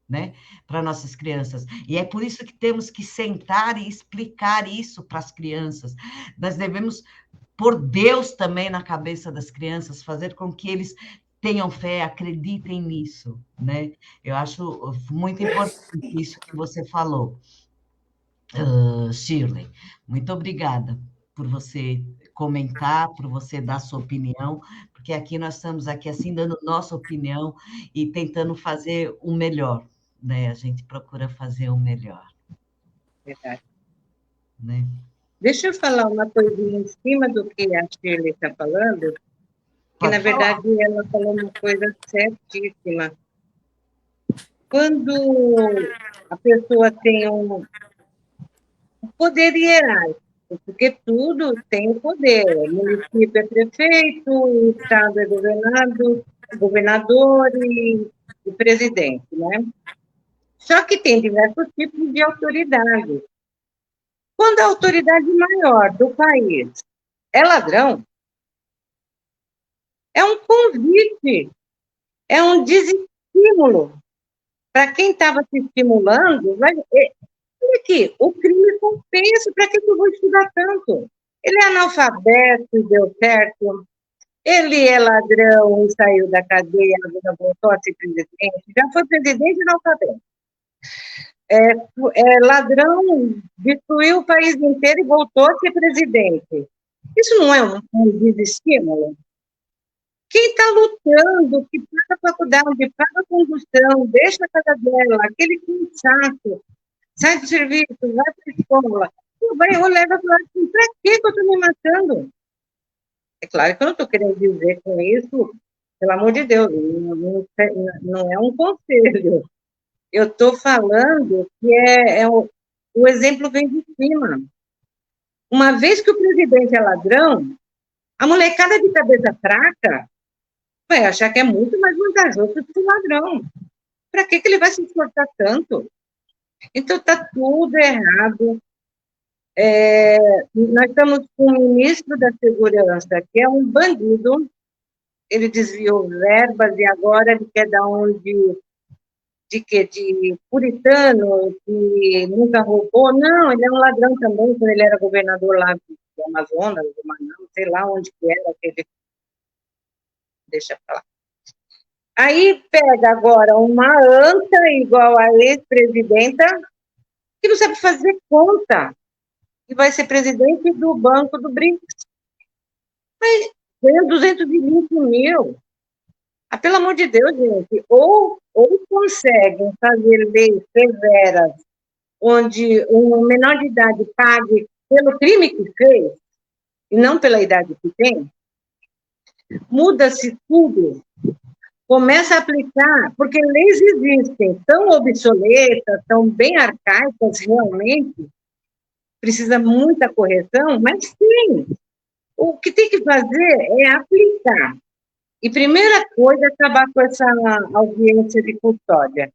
né, para nossas crianças. E é por isso que temos que sentar e explicar isso para as crianças. Nós devemos pôr Deus também na cabeça das crianças, fazer com que eles tenham fé, acreditem nisso, né? Eu acho muito importante isso que você falou, Shirley. Muito obrigada por você comentar, por você dar sua opinião, porque aqui nós estamos aqui assim dando nossa opinião e tentando fazer o melhor, né? A gente procura fazer o melhor. Verdade. Né? Deixa eu falar uma coisinha em cima do que a Shirley está falando, que, na verdade, ela falou uma coisa certíssima. Quando a pessoa tem um poder hierárquico, porque tudo tem o poder, o município é prefeito, o estado é governador e presidente, né? Só que tem diversos tipos de autoridade. Quando a autoridade maior do país é ladrão, é um convite, é um desestímulo para quem estava se estimulando. Olha aqui, o crime compensa, para que eu vou estudar tanto? Ele é analfabeto e deu certo, ele é ladrão e saiu da cadeia, agora voltou a ser presidente, já foi presidente e analfabeto. Ladrão, destruiu o país inteiro e voltou a ser presidente. Isso não é um desestímulo? Quem está lutando, que paga a faculdade, paga a condução, deixa a casa dela, aquele cansaço, sai do serviço, vai para a escola, eu levo para assim, para que eu estou me matando? É claro que eu não estou querendo dizer com isso, pelo amor de Deus, não é um conselho. Eu estou falando que o exemplo vem de cima. Uma vez que o presidente é ladrão, a molecada de cabeça fraca vai achar que é muito mais vantajoso que o ladrão. Para que ele vai se esforçar tanto? Então, está tudo errado. Nós estamos com o ministro da Segurança, que é um bandido, ele desviou verbas e agora ele quer dar de puritano, que nunca roubou. Não, ele é um ladrão também, quando ele era governador lá do Amazonas, do Manaus, sei lá onde que era aquele. Deixa pra lá. Aí pega agora uma anta igual a ex-presidenta, que não sabe fazer conta, e vai ser presidente do Banco do BRICS. Mas ganha 220 mil. Pelo amor de Deus, gente, ou conseguem fazer leis severas, onde um menor de idade pague pelo crime que fez, e não pela idade que tem, muda-se tudo. Começa a aplicar, porque leis existem tão obsoletas, tão bem arcaicas realmente, precisa muita correção, mas tem. O que tem que fazer é aplicar. E primeira coisa é acabar com essa audiência de custódia.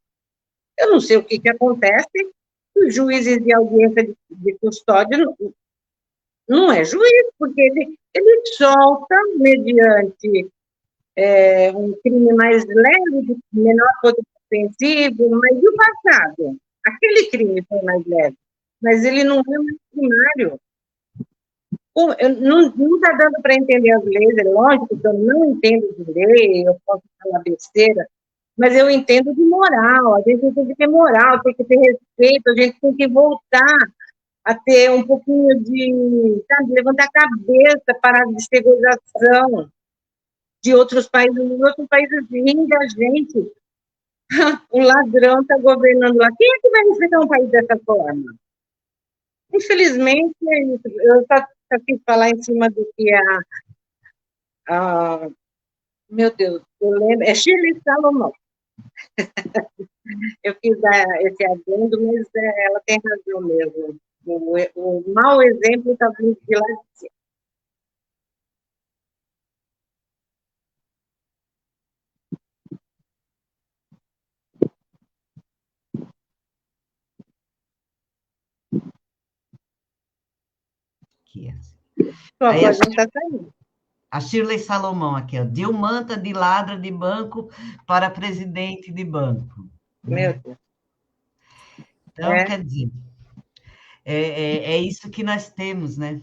Eu não sei o que acontece, os juízes de audiência de custódia não é juiz, porque ele solta mediante um crime mais leve, de menor poder ofensivo, mas e o passado? Aquele crime foi mais leve, mas ele não é mais primário. Não está dando para entender as leis, é lógico que eu não entendo de lei, eu posso falar besteira, mas eu entendo de moral, a gente tem que ter moral, tem que ter respeito, a gente tem que voltar a ter um pouquinho de, sabe, levantar a cabeça, parar de segregação de outros países. Os outros países riem da gente. O ladrão está governando lá. Quem é que vai respeitar um país dessa forma? Infelizmente, é isso. Eu só quis falar em cima do que meu Deus, eu lembro, é Shirley Salomão. Eu quis dar esse adendo, mas ela tem razão mesmo. O mau exemplo está vindo de lá de cima. Aqui, assim. Sua Aí voz não está saindo. a Shirley Salomão aqui, ó. Dilmanta de ladra de banco para presidente de banco. Meu Deus. Então, quer dizer, é isso que nós temos, né?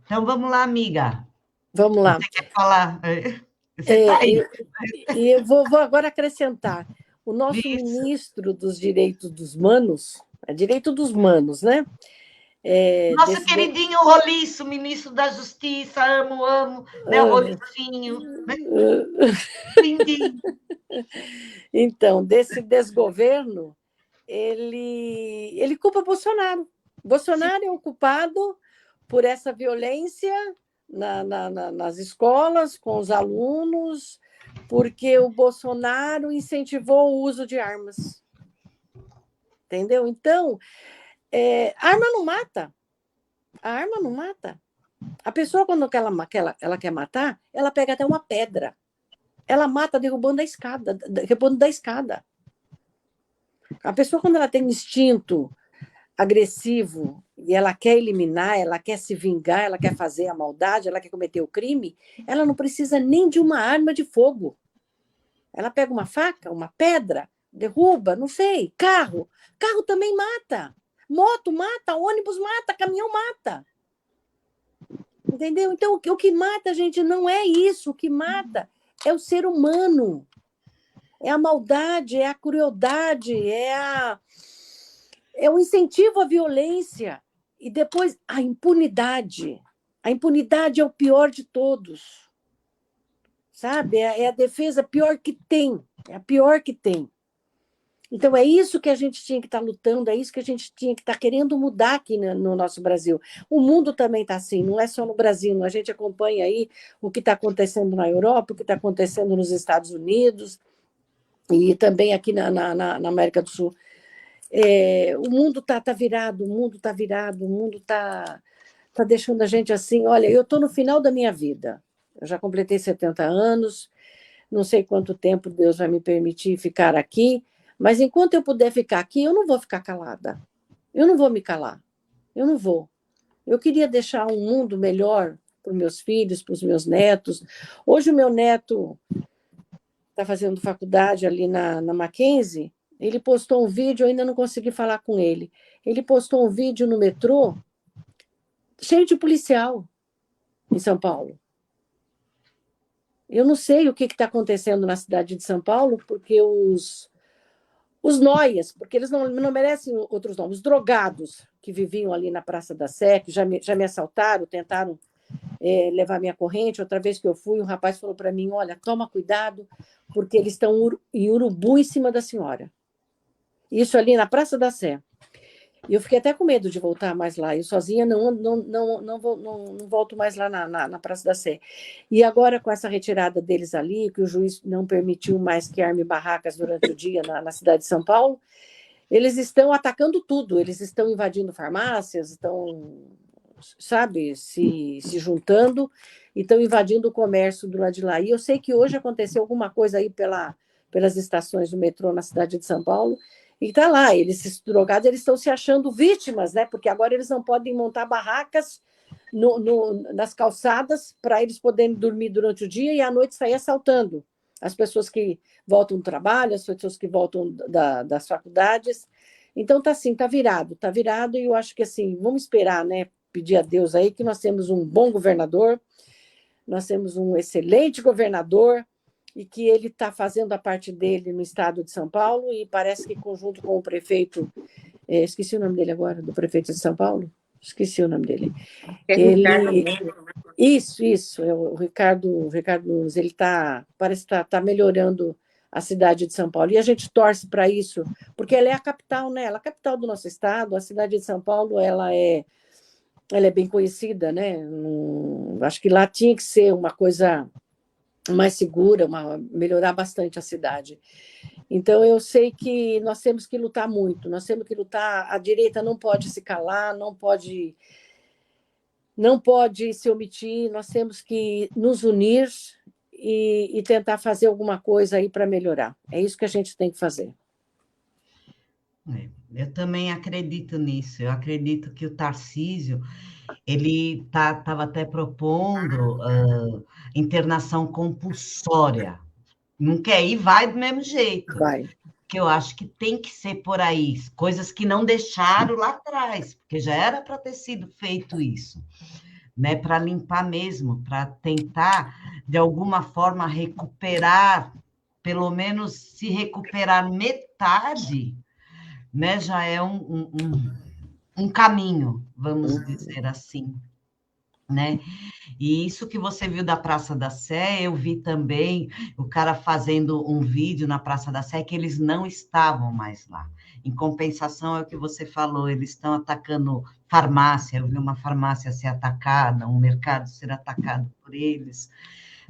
Então, vamos lá, amiga. Vamos lá. Você quer falar? Você está aí. E eu vou agora acrescentar. O nosso ministro dos Direitos dos Manos, é Direito dos Manos, né? Nosso queridinho Roliço, ministro da Justiça, amo, né? O Rolicinho. Né? Lindinho. Então, desse desgoverno, ele culpa Bolsonaro. Bolsonaro é o culpado por essa violência nas escolas, com os alunos, porque o Bolsonaro incentivou o uso de armas. Entendeu? Então, arma não mata. A arma não mata. A pessoa, quando ela quer matar, ela pega até uma pedra. Ela mata derrubando da escada. A pessoa, quando ela tem um instinto agressivo e ela quer eliminar, ela quer se vingar, ela quer fazer a maldade, ela quer cometer o crime, ela não precisa nem de uma arma de fogo. Ela pega uma faca, uma pedra, derruba, não sei, carro. Carro também mata. Moto mata, ônibus mata, caminhão mata. Entendeu? Então, o que mata, gente, não é isso. O que mata é o ser humano. É a maldade, é a crueldade, é o incentivo à violência. E depois, a impunidade. A impunidade é o pior de todos. Sabe? É a defesa pior que tem. É a pior que tem. Então, é isso que a gente tinha que estar lutando, é isso que a gente tinha que estar querendo mudar aqui no nosso Brasil. O mundo também está assim, não é só no Brasil, a gente acompanha aí o que está acontecendo na Europa, o que está acontecendo nos Estados Unidos e também aqui na América do Sul. O mundo está virado, o mundo está virado, o mundo está deixando a gente assim, olha, eu estou no final da minha vida, eu já completei 70 anos, não sei quanto tempo Deus vai me permitir ficar aqui, mas enquanto eu puder ficar aqui, eu não vou ficar calada. Eu não vou me calar. Eu não vou. Eu queria deixar um mundo melhor para os meus filhos, para os meus netos. Hoje o meu neto está fazendo faculdade ali na Mackenzie. Ele postou um vídeo, eu ainda não consegui falar com ele. Ele postou um vídeo no metrô cheio de policial em São Paulo. Eu não sei o que está acontecendo na cidade de São Paulo, porque os noias, porque eles não merecem outros nomes, os drogados que viviam ali na Praça da Sé, que já me assaltaram, tentaram levar minha corrente. Outra vez que eu fui, um rapaz falou para mim, olha, toma cuidado, porque eles estão em urubu em cima da senhora. Isso ali na Praça da Sé. E eu fiquei até com medo de voltar mais lá. Eu sozinha não volto mais lá na Praça da Sé. E agora, com essa retirada deles ali, que o juiz não permitiu mais que arme barracas durante o dia na cidade de São Paulo, eles estão atacando tudo. Eles estão invadindo farmácias, estão, sabe, se juntando e estão invadindo o comércio do lado de lá. E eu sei que hoje aconteceu alguma coisa aí pelas estações do metrô na cidade de São Paulo, e está lá, esses drogados eles estão se achando vítimas, né? Porque agora eles não podem montar barracas nas calçadas para eles poderem dormir durante o dia e à noite sair assaltando as pessoas que voltam do trabalho, as pessoas que voltam das faculdades. Então está assim, está virado, e eu acho que assim, vamos esperar, né? Pedir a Deus aí que nós temos um bom governador, nós temos um excelente governador, e que ele está fazendo a parte dele no estado de São Paulo, e parece que, conjunto com o prefeito, esqueci o nome dele agora, do prefeito de São Paulo, esqueci o nome dele. Isso, é o Ricardo Nunes, ele parece que está melhorando a cidade de São Paulo, e a gente torce para isso, porque ela é a capital, né? Ela é a capital do nosso estado, a cidade de São Paulo, ela é bem conhecida, né? Acho que lá tinha que ser uma coisa mais segura, melhorar bastante a cidade. Então, eu sei que nós temos que lutar muito, nós temos que lutar, a direita não pode se calar, não pode se omitir, nós temos que nos unir e tentar fazer alguma coisa aí para melhorar. É isso que a gente tem que fazer. Eu também acredito nisso, eu acredito que o Tarcísio, ele estava até propondo internação compulsória. Não quer ir, vai do mesmo jeito. Vai. Que eu acho que tem que ser por aí, coisas que não deixaram lá atrás, porque já era para ter sido feito isso, né? Para limpar mesmo, para tentar, de alguma forma, recuperar, pelo menos se recuperar metade, né? Já é um caminho, vamos dizer assim, né? E isso que você viu da Praça da Sé, eu vi também o cara fazendo um vídeo na Praça da Sé que eles não estavam mais lá. Em compensação, é o que você falou, eles estão atacando farmácia, eu vi uma farmácia ser atacada, um mercado ser atacado por eles,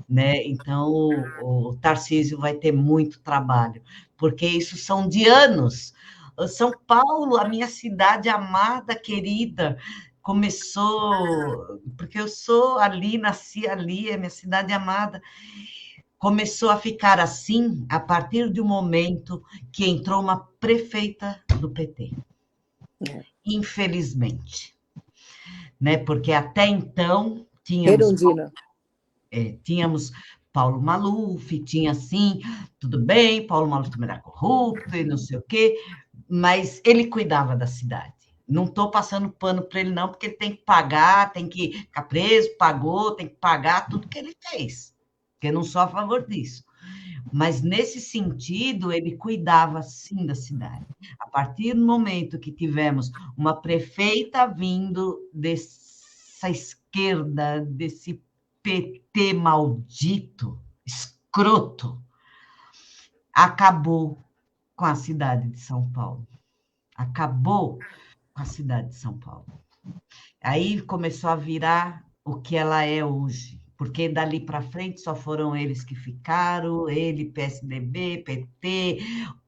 né? Então, o Tarcísio vai ter muito trabalho, porque isso são de anos. São Paulo, a minha cidade amada, querida, começou, porque eu sou ali, nasci ali, é minha cidade amada, começou a ficar assim a partir do momento que entrou uma prefeita do PT. Infelizmente. Né? Porque até então tínhamos Paulo Maluf, tinha assim, tudo bem, Paulo Maluf também era corrupto e não sei o quê, mas ele cuidava da cidade. Não estou passando pano para ele, não, porque ele tem que pagar, tem que ficar preso, pagou, tem que pagar tudo que ele fez, porque eu não sou a favor disso. Mas, nesse sentido, ele cuidava, sim, da cidade. A partir do momento que tivemos uma prefeita vindo dessa esquerda, desse PT maldito, escroto, acabou com a cidade de São Paulo. Acabou com a cidade de São Paulo. Aí começou a virar o que ela é hoje, porque dali para frente só foram eles que ficaram, ele, PSDB, PT,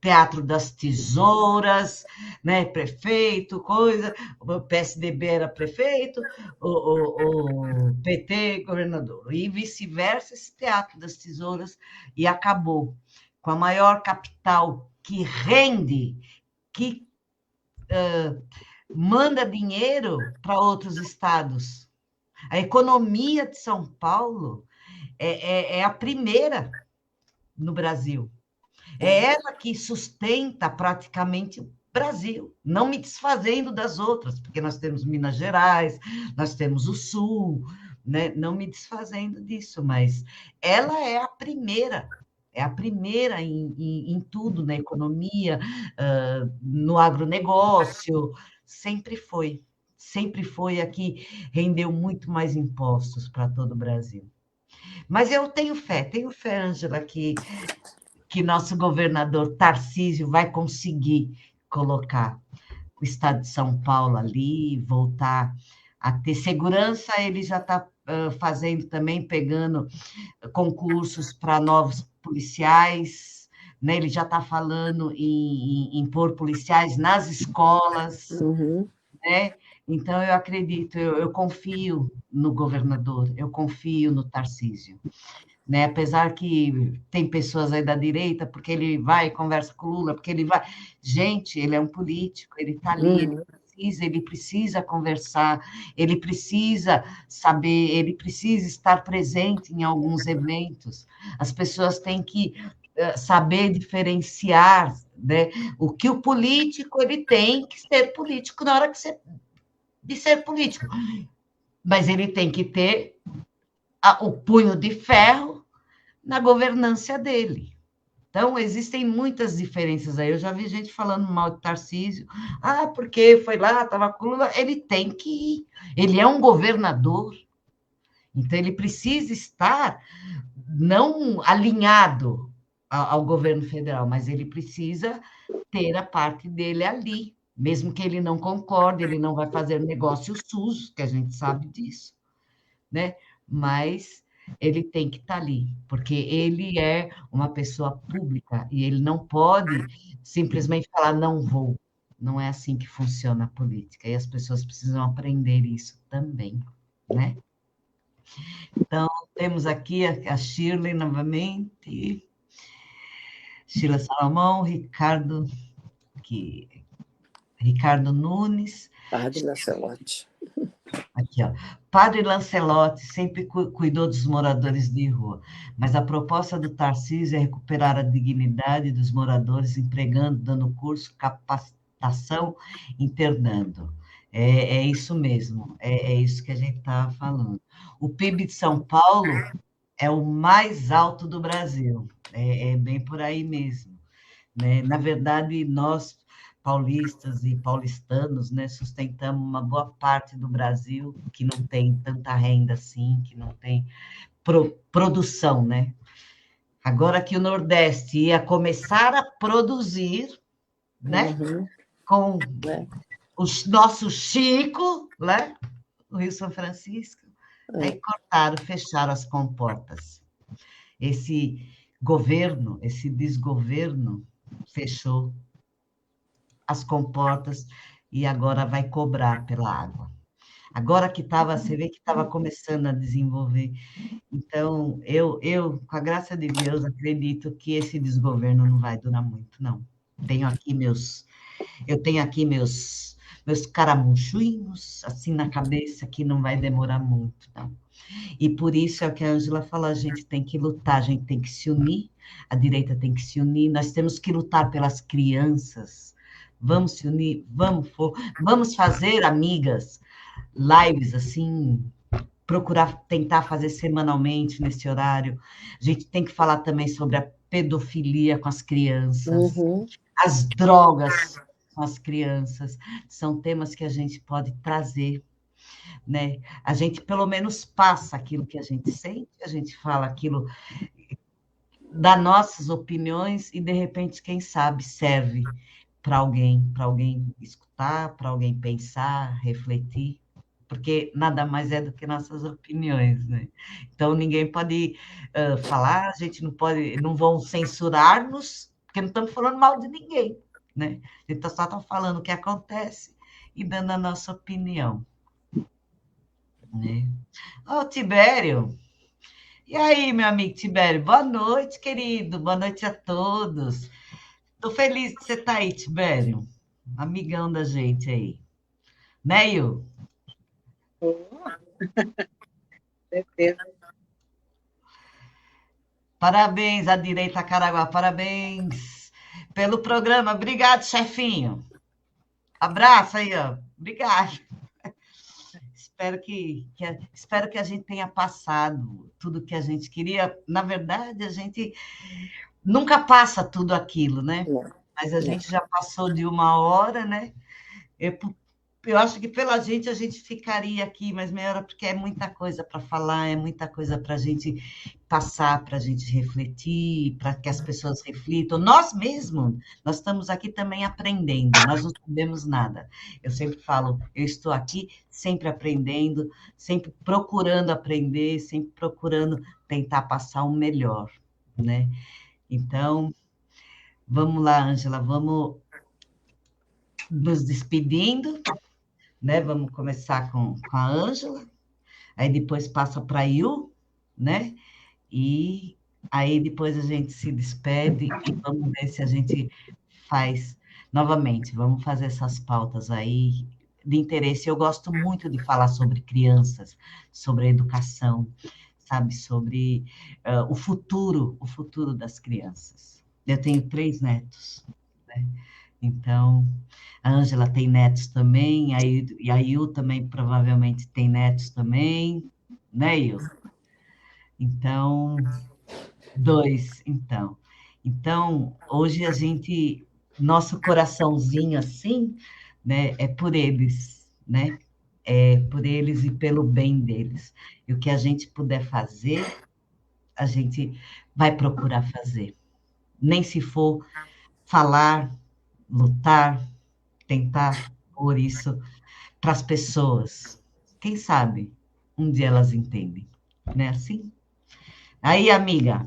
Teatro das Tesouras, né, prefeito, coisa, o PSDB era prefeito, o PT governador, e vice-versa, esse Teatro das Tesouras, e acabou com a maior capital que rende, que manda dinheiro para outros estados. A economia de São Paulo é a primeira no Brasil. É ela que sustenta praticamente o Brasil, não me desfazendo das outras, porque nós temos Minas Gerais, nós temos o Sul, né? Não me desfazendo disso, mas ela é a primeira em tudo, na economia, no agronegócio, sempre foi a que rendeu muito mais impostos para todo o Brasil. Mas eu tenho fé, Ângela, que nosso governador Tarcísio vai conseguir colocar o estado de São Paulo ali, voltar a ter segurança. Ele já está fazendo também, pegando concursos para novos policiais, né? Ele já está falando em pôr policiais nas escolas, né? Então, eu acredito, eu confio no governador, eu confio no Tarcísio, né? Apesar que tem pessoas aí da direita, porque ele vai e conversa com o Lula, porque ele vai... Gente, ele é um político, ele está ali, ele precisa conversar, ele precisa saber, ele precisa estar presente em alguns eventos. As pessoas têm que saber diferenciar, né? O que o político, ele tem que ser político na hora de ser político, mas ele tem que ter o punho de ferro na governança dele. Então, existem muitas diferenças aí. Eu já vi gente falando mal de Tarcísio. Porque foi lá, estava com Lula. Ele tem que ir. Ele é um governador. Então, ele precisa estar não alinhado ao governo federal, mas ele precisa ter a parte dele ali. Mesmo que ele não concorde, ele não vai fazer negócios sujos, que a gente sabe disso, né? Mas ele tem que estar ali, porque ele é uma pessoa pública e ele não pode simplesmente falar não vou. Não é assim que funciona a política, e as pessoas precisam aprender isso também, né? Então, temos aqui a Shirley novamente, Sheila Salomão, Ricardo Nunes. Padre Lancelotti. Aqui, ó. Padre Lancelotti sempre cuidou dos moradores de rua, mas a proposta do Tarcísio é recuperar a dignidade dos moradores, empregando, dando curso, capacitação, internando. É isso mesmo, é isso que a gente estava falando. O PIB de São Paulo é o mais alto do Brasil, é bem por aí mesmo, né? Na verdade, nós paulistas e paulistanos, né, sustentamos uma boa parte do Brasil que não tem tanta renda assim, que não tem produção, né? Agora que o Nordeste ia começar a produzir, né, com o nosso Chico, né, o Rio São Francisco, aí cortaram, fecharam as comportas. Esse governo, esse desgoverno, fechou as comportas e agora vai cobrar pela água. Agora que você vê que estava começando a desenvolver. Então, eu, com a graça de Deus, acredito que esse desgoverno não vai durar muito, não. Eu tenho aqui meus caramunchinhos, assim, na cabeça, que não vai demorar muito, não. E por isso é o que a Ângela fala, a gente tem que lutar, a gente tem que se unir, a direita tem que se unir, nós temos que lutar pelas crianças. Vamos se unir, vamos fazer, amigas, lives assim, procurar tentar fazer semanalmente nesse horário. A gente tem que falar também sobre a pedofilia com as crianças, as drogas com as crianças. São temas que a gente pode trazer, né? A gente pelo menos passa aquilo que a gente sente, a gente fala aquilo, dá nossas opiniões e de repente, quem sabe, serve para alguém escutar, para alguém pensar, refletir, porque nada mais é do que nossas opiniões, né? Então, ninguém pode falar, a gente não vão censurar-nos, porque não estamos falando mal de ninguém, né? A gente só está falando o que acontece e dando a nossa opinião, né? Ô, Tibério, e aí, meu amigo Tibério? Boa noite, querido, boa noite a todos. Estou feliz que você está aí, Tibério. Amigão da gente aí. Neio? Certeza. Parabéns à direita Caraguá, parabéns pelo programa. Obrigado, chefinho. Abraço aí, ó. Obrigado. Espero que a gente tenha passado tudo que a gente queria. Na verdade, a gente nunca passa tudo aquilo, né? Mas a gente já passou de 1 hora, né? eu acho que pela gente a gente ficaria aqui, mas meia hora, porque é muita coisa para falar, é muita coisa para a gente passar, para a gente refletir, para que as pessoas reflitam. Nós mesmos, nós estamos aqui também aprendendo, nós não sabemos nada. Eu sempre falo, eu estou aqui sempre aprendendo, sempre procurando aprender, sempre procurando tentar passar o melhor, né? Então, vamos lá, Ângela, vamos nos despedindo, né? Vamos começar com a Ângela, aí depois passa para a Yu, né? E aí depois a gente se despede e vamos ver se a gente faz novamente, vamos fazer essas pautas aí de interesse. Eu gosto muito de falar sobre crianças, sobre educação, sabe, sobre o futuro das crianças. Eu tenho 3 netos, né? Então, a Ângela tem netos também, e a Yu também provavelmente tem netos também, né, Yu? Então, 2, então. Então, hoje a gente, nosso coraçãozinho assim, né, é por eles, né? É por eles e pelo bem deles. E o que a gente puder fazer, a gente vai procurar fazer. Nem se for falar, lutar, tentar pôr isso para as pessoas. Quem sabe um dia elas entendem, não é assim? Aí, amiga.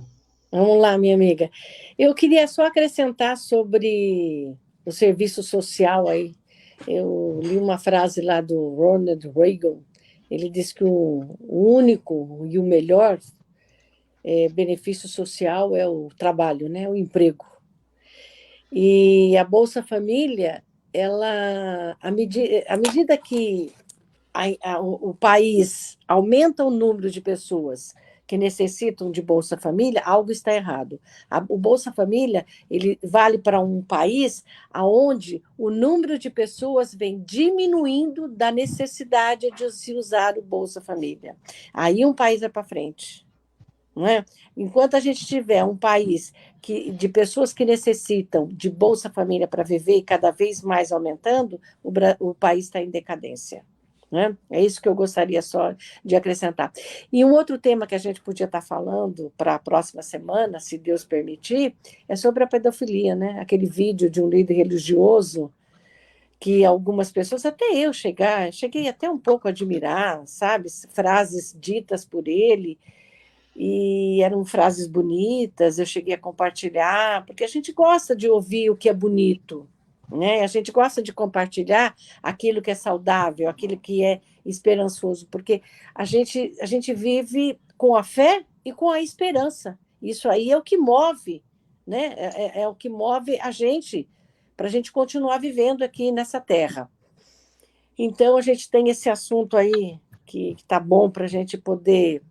Vamos lá, minha amiga. Eu queria só acrescentar sobre o serviço social aí. Eu li uma frase lá do Ronald Reagan. Ele diz que o único e o melhor benefício social é o trabalho, né? O emprego. E a Bolsa Família, ela, à medida que o país aumenta o número de pessoas que necessitam de Bolsa Família, algo está errado. O Bolsa Família ele vale para um país onde o número de pessoas vem diminuindo da necessidade de se usar o Bolsa Família. Aí um país vai para frente. Não é? Enquanto a gente tiver um país de pessoas que necessitam de Bolsa Família para viver e cada vez mais aumentando, o país está em decadência. Né? É isso que eu gostaria só de acrescentar. E um outro tema que a gente podia estar falando para a próxima semana, se Deus permitir, é sobre a pedofilia, né? Aquele vídeo de um líder religioso que algumas pessoas, até eu cheguei até um pouco a admirar, sabe? Frases ditas por ele, e eram frases bonitas, eu cheguei a compartilhar, porque a gente gosta de ouvir o que é bonito, né? A gente gosta de compartilhar aquilo que é saudável, aquilo que é esperançoso, porque a gente vive com a fé e com a esperança. Isso aí é o que move, né? É o que move a gente, para a gente continuar vivendo aqui nessa terra. Então, a gente tem esse assunto aí que está bom para a gente poder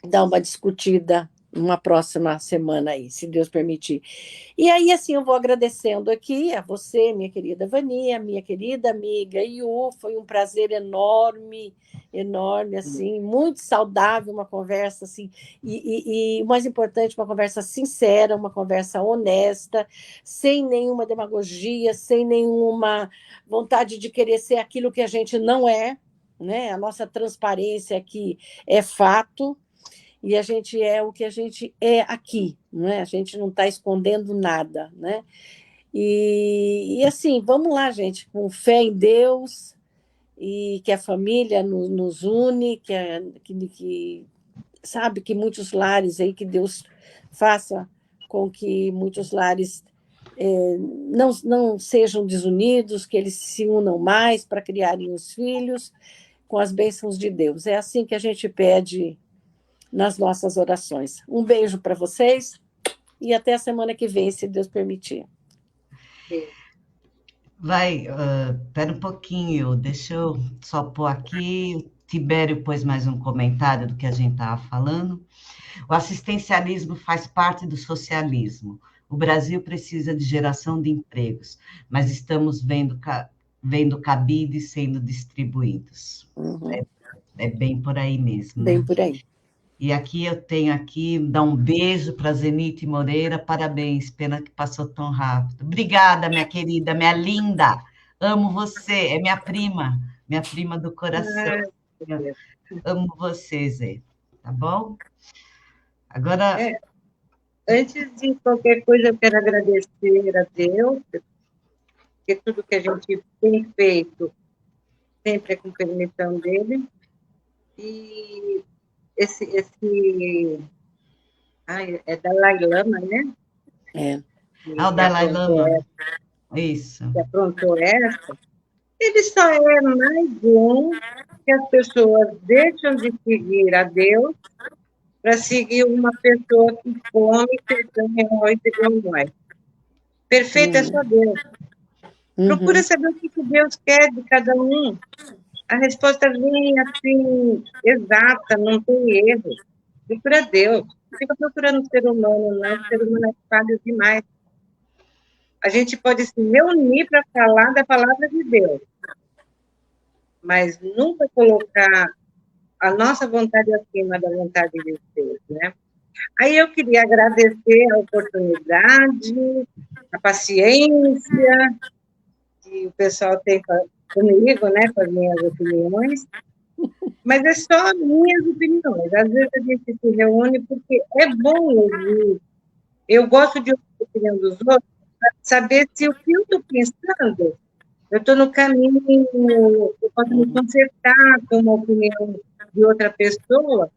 dar uma discutida numa próxima semana aí, se Deus permitir. E aí, assim, eu vou agradecendo aqui a você, minha querida Vania, minha querida amiga Yu, foi um prazer enorme, assim, muito saudável, uma conversa, assim, e o mais importante, uma conversa sincera, uma conversa honesta, sem nenhuma demagogia, sem nenhuma vontade de querer ser aquilo que a gente não é, né? A nossa transparência aqui é fato, e a gente é o que a gente é aqui, né? A gente não está escondendo nada, né? E assim, vamos lá, gente, com fé em Deus, e que a família nos une, que sabe, que muitos lares aí, que Deus faça com que muitos lares não sejam desunidos, que eles se unam mais para criarem os filhos com as bênçãos de Deus. É assim que a gente pede nas nossas orações. Um beijo para vocês e até a semana que vem, se Deus permitir. Espera um pouquinho, deixa eu só pôr aqui. O Tibério pôs mais um comentário do que a gente estava falando. O assistencialismo faz parte do socialismo. O Brasil precisa de geração de empregos, mas estamos vendo cabides sendo distribuídos. Uhum. É bem por aí mesmo. Bem né? por aí. E aqui eu tenho dar um beijo para Zenite Moreira, parabéns, pena que passou tão rápido. Obrigada, minha querida, minha linda. Amo você, é minha prima do coração. Ai, meu Deus. Amo você, Zé. Tá bom? Agora, É, antes de qualquer coisa, eu quero agradecer a Deus, porque tudo que a gente tem feito sempre é com permissão dele. E ai, é Dalai Lama, né? É. o Que Dalai aprontou Lama. essa, Isso. que aprontou essa. Ele só é mais um que as pessoas deixam de seguir a Deus para seguir uma pessoa que come, feijão, arroz e feijão. Perfeito é só Deus. Procura saber o que Deus quer de cada um. A resposta vem assim, exata, não tem erro. Procura Deus. Não fica procurando o ser humano, não. O ser humano é falho demais. A gente pode se reunir para falar da palavra de Deus, mas nunca colocar a nossa vontade acima da vontade de Deus, né? Aí eu queria agradecer a oportunidade, a paciência que o pessoal tem comigo, né, com as minhas opiniões, mas é só minhas opiniões. Às vezes a gente se reúne porque é bom ouvir. Eu gosto de ouvir a opinião dos outros para saber se o que eu estou pensando, eu estou no caminho, eu posso me consertar com uma opinião de outra pessoa.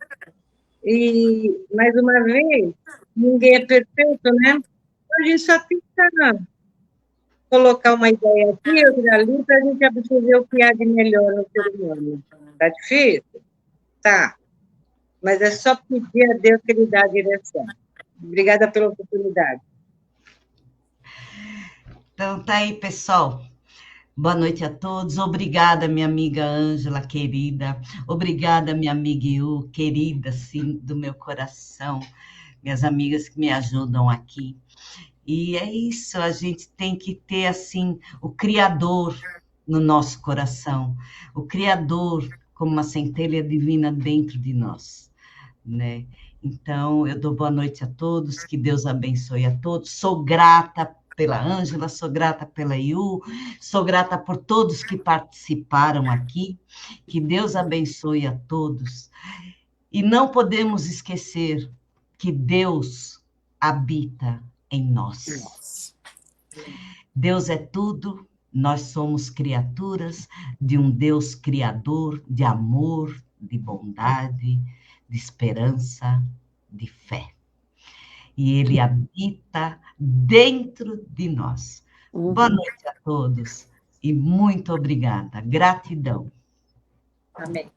E, mais uma vez, ninguém é perfeito, né? A gente só tem que colocar uma ideia aqui, outra ali, para a gente absorver o que há de melhor no ser humano. Tá difícil? Tá. Mas é só pedir a Deus que Ele dá a direção. Obrigada pela oportunidade. Então, tá aí, pessoal. Boa noite a todos. Obrigada, minha amiga Ângela, querida. Obrigada, minha amiga Iu, querida, sim, do meu coração. Minhas amigas que me ajudam aqui. E é isso, a gente tem que ter, assim, o Criador no nosso coração. O Criador como uma centelha divina dentro de nós, né? Então, eu dou boa noite a todos, que Deus abençoe a todos. Sou grata pela Ângela, sou grata pela Iu, sou grata por todos que participaram aqui. Que Deus abençoe a todos. E não podemos esquecer que Deus habita em nós. Deus é tudo, nós somos criaturas de um Deus criador, de amor, de bondade, de esperança, de fé. E Ele habita dentro de nós. Boa noite a todos e muito obrigada. Gratidão. Amém.